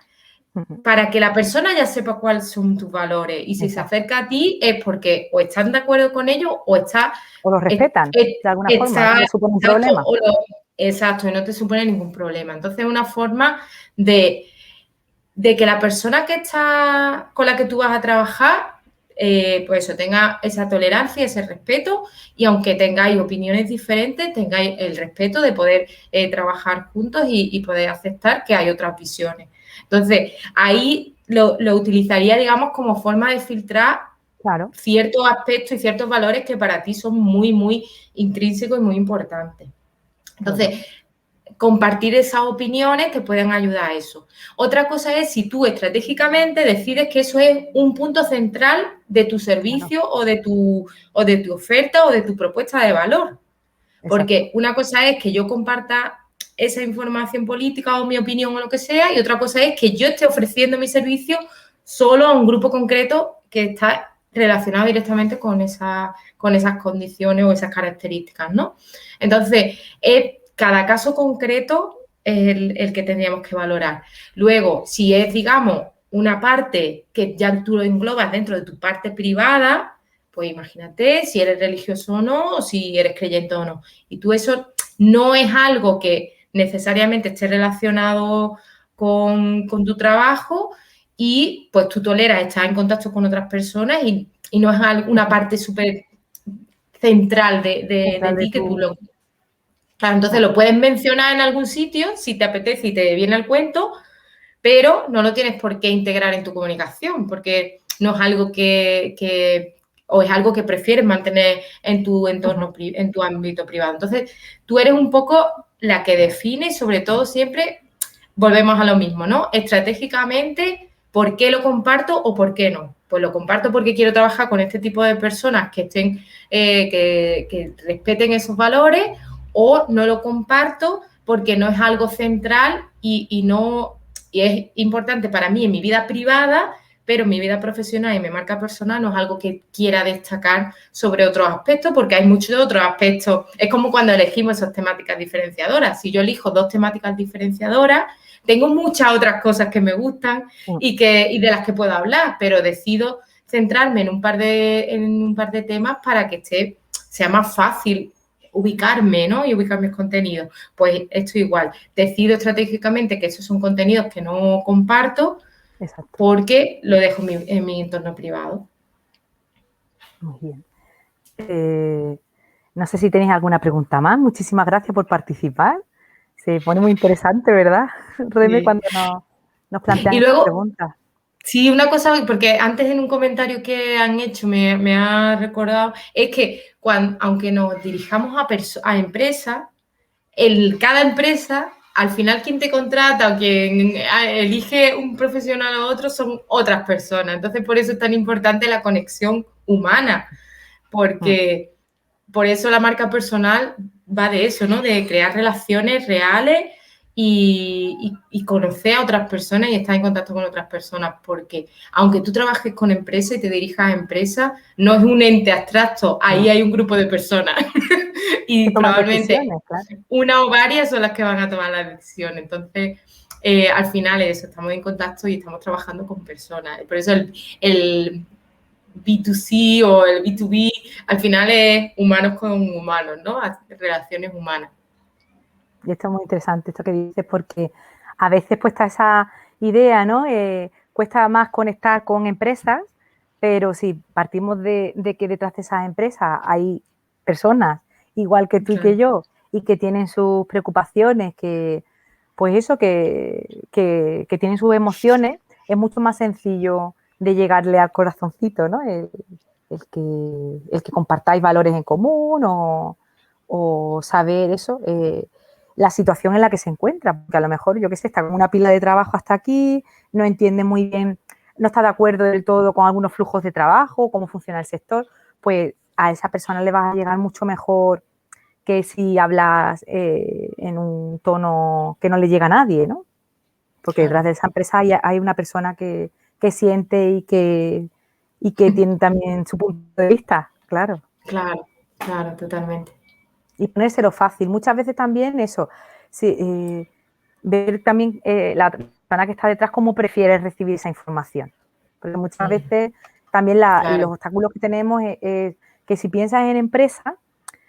para que la persona ya sepa cuáles son tus valores. Y si se acerca a ti es porque o están de acuerdo con ellos o los respetan de alguna forma, no supone un problema. Exacto, y no te supone ningún problema. Entonces, es una forma de que la persona con la que tú vas a trabajar, pues eso, tenga esa tolerancia, ese respeto, y aunque tengáis opiniones diferentes, tengáis el respeto de poder trabajar juntos y poder aceptar que hay otras visiones. Entonces, ahí lo utilizaría, digamos, como forma de filtrar ciertos aspectos y ciertos valores que para ti son muy, muy intrínsecos y muy importantes. Entonces, compartir esas opiniones te pueden ayudar a eso. Otra cosa es si tú estratégicamente decides que eso es un punto central de tu servicio o de tu oferta o de tu propuesta de valor. Porque una cosa es que yo comparta esa información política o mi opinión o lo que sea, y otra cosa es que yo esté ofreciendo mi servicio solo a un grupo concreto que está relacionado directamente con esas condiciones o esas características, ¿no? Entonces, cada caso concreto es el que tendríamos que valorar. Luego, si es, digamos, una parte que ya tú lo englobas dentro de tu parte privada, pues imagínate si eres religioso o no, o si eres creyente o no. Y tú eso no es algo que necesariamente esté relacionado con tu trabajo, y pues tú toleras estar en contacto con otras personas y no es una parte súper central de ti que tú lo... Claro, entonces lo puedes mencionar en algún sitio si te apetece y te viene al cuento, pero no lo tienes por qué integrar en tu comunicación, porque no es algo o es algo que prefieres mantener en tu entorno, en tu ámbito privado. Entonces, tú eres un poco la que define, y sobre todo siempre volvemos a lo mismo, ¿no? Estratégicamente, ¿por qué lo comparto o por qué no? Pues lo comparto porque quiero trabajar con este tipo de personas que estén, que respeten esos valores, o no lo comparto porque no es algo central y es importante para mí en mi vida privada, pero en mi vida profesional y mi marca personal no es algo que quiera destacar sobre otros aspectos, porque hay muchos otros aspectos. Es como cuando elegimos esas temáticas diferenciadoras. Si yo elijo 2 temáticas diferenciadoras, tengo muchas otras cosas que me gustan y de las que puedo hablar, pero decido centrarme en un par de temas para que sea más fácil ubicarme, ¿no? Y ubicar mis contenidos. Pues esto igual. Decido estratégicamente que esos son contenidos que no comparto. Exacto. Porque lo dejo en mi entorno privado. Muy bien. No sé si tenéis alguna pregunta más. Muchísimas gracias por participar. Se pone muy interesante, ¿verdad, Reme, Sí. cuando nos plantean Y estas luego, preguntas? sí, una cosa, porque antes en un comentario que han hecho me ha recordado, es que aunque nos dirijamos a empresas, cada empresa, al final quien te contrata o quien elige un profesional a otro son otras personas. Entonces, por eso es tan importante la conexión humana, Mm. porque por eso la marca personal va de eso, ¿no? De crear relaciones reales y conocer a otras personas y estar en contacto con otras personas, porque aunque tú trabajes con empresas y te dirijas a empresas, no es un ente abstracto, ahí No, hay un grupo de personas que y toman probablemente decisiones, claro. una o varias son las que van a tomar la decisión. Entonces, al final es eso, estamos en contacto y estamos trabajando con personas. Por eso el B2C o el B2B al final es humanos con humanos, ¿no? Relaciones humanas. Y esto es muy interesante, esto que dices, porque a veces pues está esa idea, ¿no? Cuesta más conectar con empresas, pero si partimos de que detrás de esas empresas hay personas igual que tú y que Claro, yo, y que tienen sus preocupaciones, que pues eso, que tienen sus emociones, es mucho más sencillo de llegarle al corazoncito, ¿no? El que compartáis valores en común o saber eso, la situación en la que se encuentra, porque a lo mejor, yo qué sé, está con una pila de trabajo hasta aquí, no entiende muy bien, no está de acuerdo del todo con algunos flujos de trabajo, cómo funciona el sector, pues a esa persona le va a llegar mucho mejor que si hablas en un tono que no le llega a nadie, ¿no? Porque detrás claro, de esa empresa hay una persona que siente y que tiene también su punto de vista, claro. claro, claro, totalmente. Y ponérselo fácil. Muchas veces también eso, sí, ver también la persona que está detrás cómo prefiere recibir esa información. Porque muchas veces también los Claro, obstáculos que tenemos es que si piensas en empresa,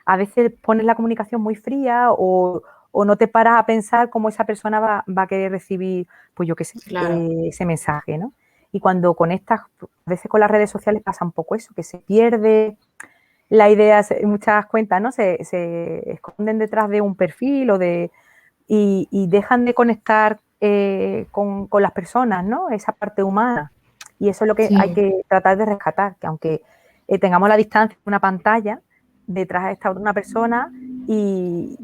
a veces pones la comunicación muy fría o no te paras a pensar cómo esa persona va a querer recibir, pues yo qué sé, claro, ese mensaje, ¿no? Y cuando conectas, a veces con las redes sociales pasa un poco eso, que se pierde la idea, muchas cuentas, ¿no? Se esconden detrás de un perfil y dejan de conectar con las personas, ¿no? Esa parte humana. Y eso es lo que hay sí, que tratar de rescatar, que aunque tengamos la distancia de una pantalla, detrás está una persona y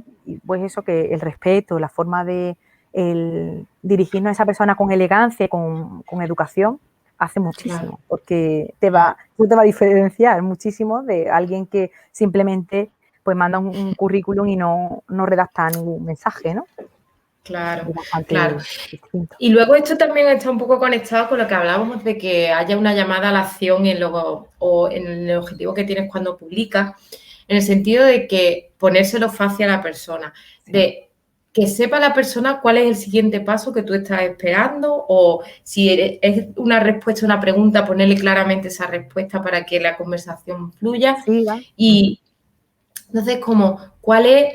pues eso, que el respeto, la forma de dirigirnos a esa persona con elegancia y con educación, hace claro, muchísimo, porque claro, eso te va a diferenciar muchísimo de alguien que simplemente pues manda un currículum y no redacta ningún mensaje, ¿no? claro, Es claro. bastante distinto. Y luego esto también está un poco conectado con lo que hablábamos de que haya una llamada a la acción o en el objetivo que tienes cuando publicas, en el sentido de que ponérselo fácil a la persona, Sí. de que sepa la persona cuál es el siguiente paso que tú estás esperando o si es una respuesta a una pregunta, ponerle claramente esa respuesta para que la conversación fluya. Siga. Y entonces, como, ¿cuál es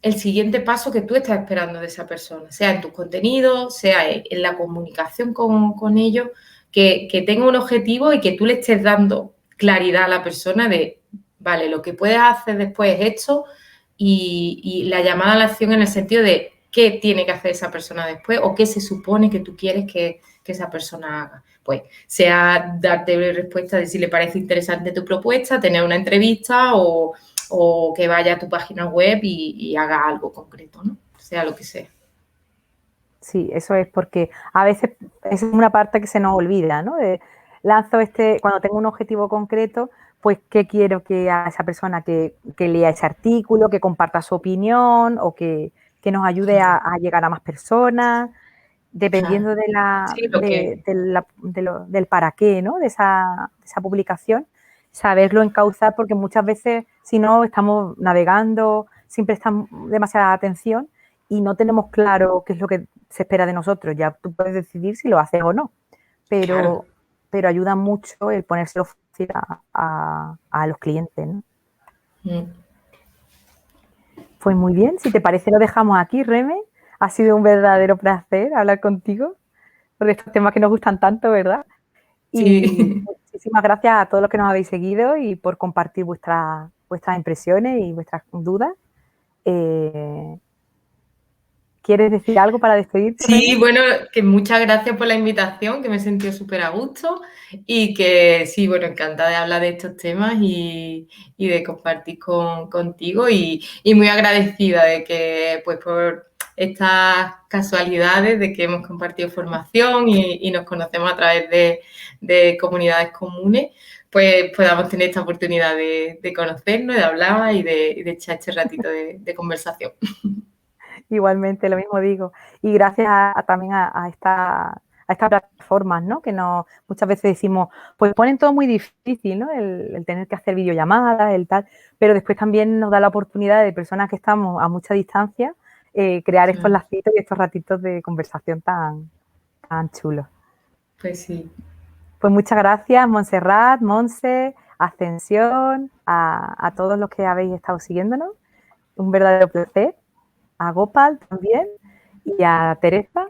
el siguiente paso que tú estás esperando de esa persona? Sea en tus contenidos, sea en la comunicación con ellos, que tenga un objetivo y que tú le estés dando claridad a la persona de, vale, lo que puedes hacer después es esto y la llamada a la acción en el sentido de qué tiene que hacer esa persona después o qué se supone que tú quieres que esa persona haga. Pues sea darte respuesta de si le parece interesante tu propuesta, tener una entrevista o que vaya a tu página web y haga algo concreto, ¿no? Sea lo que sea. Sí, eso es porque a veces esa es una parte que se nos olvida, ¿no? Lanzo cuando tengo un objetivo concreto, pues qué quiero que a esa persona que lea ese artículo, que comparta su opinión o que nos ayude Claro, a llegar a más personas, claro. dependiendo Sí, lo que, del para qué, ¿no? De esa publicación, saberlo encauzar, porque muchas veces, si no, estamos navegando, sin prestar demasiada atención y no tenemos claro qué es lo que se espera de nosotros. Ya tú puedes decidir si lo haces o no, claro. pero ayuda mucho el ponérselo fácil a los clientes, ¿no? Mm. Pues muy bien, si te parece lo dejamos aquí, Reme. Ha sido un verdadero placer hablar contigo por estos temas que nos gustan tanto, ¿verdad? Y Sí, muchísimas gracias a todos los que nos habéis seguido y por compartir vuestras vuestras impresiones y vuestras dudas. ¿Quieres decir algo para despedirte? Sí, bueno, que muchas gracias por la invitación, que me he sentido súper a gusto y que sí, bueno, encantada de hablar de estos temas y de compartir contigo y muy agradecida de que, pues, por estas casualidades de que hemos compartido formación y nos conocemos a través de comunidades comunes, pues podamos tener esta oportunidad de conocernos, de hablar y de echar este ratito de conversación. Igualmente, lo mismo digo. Y gracias también a estas plataformas, ¿no? Que muchas veces decimos, pues ponen todo muy difícil, ¿no? El tener que hacer videollamadas, el tal, pero después también nos da la oportunidad de personas que estamos a mucha distancia, crear estos lacitos y estos ratitos de conversación tan chulos. Pues sí. Pues muchas gracias, Montserrat, Monse, Ascensión, a todos los que habéis estado siguiéndonos. Un verdadero placer. A Gopal también y a Teresa.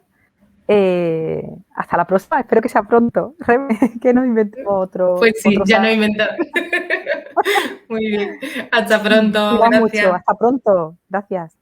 Hasta la próxima, espero que sea pronto, que nos inventemos otro. Pues sí, ya no he inventado. Muy bien, hasta pronto, Cuidaos mucho, gracias. hasta pronto, gracias.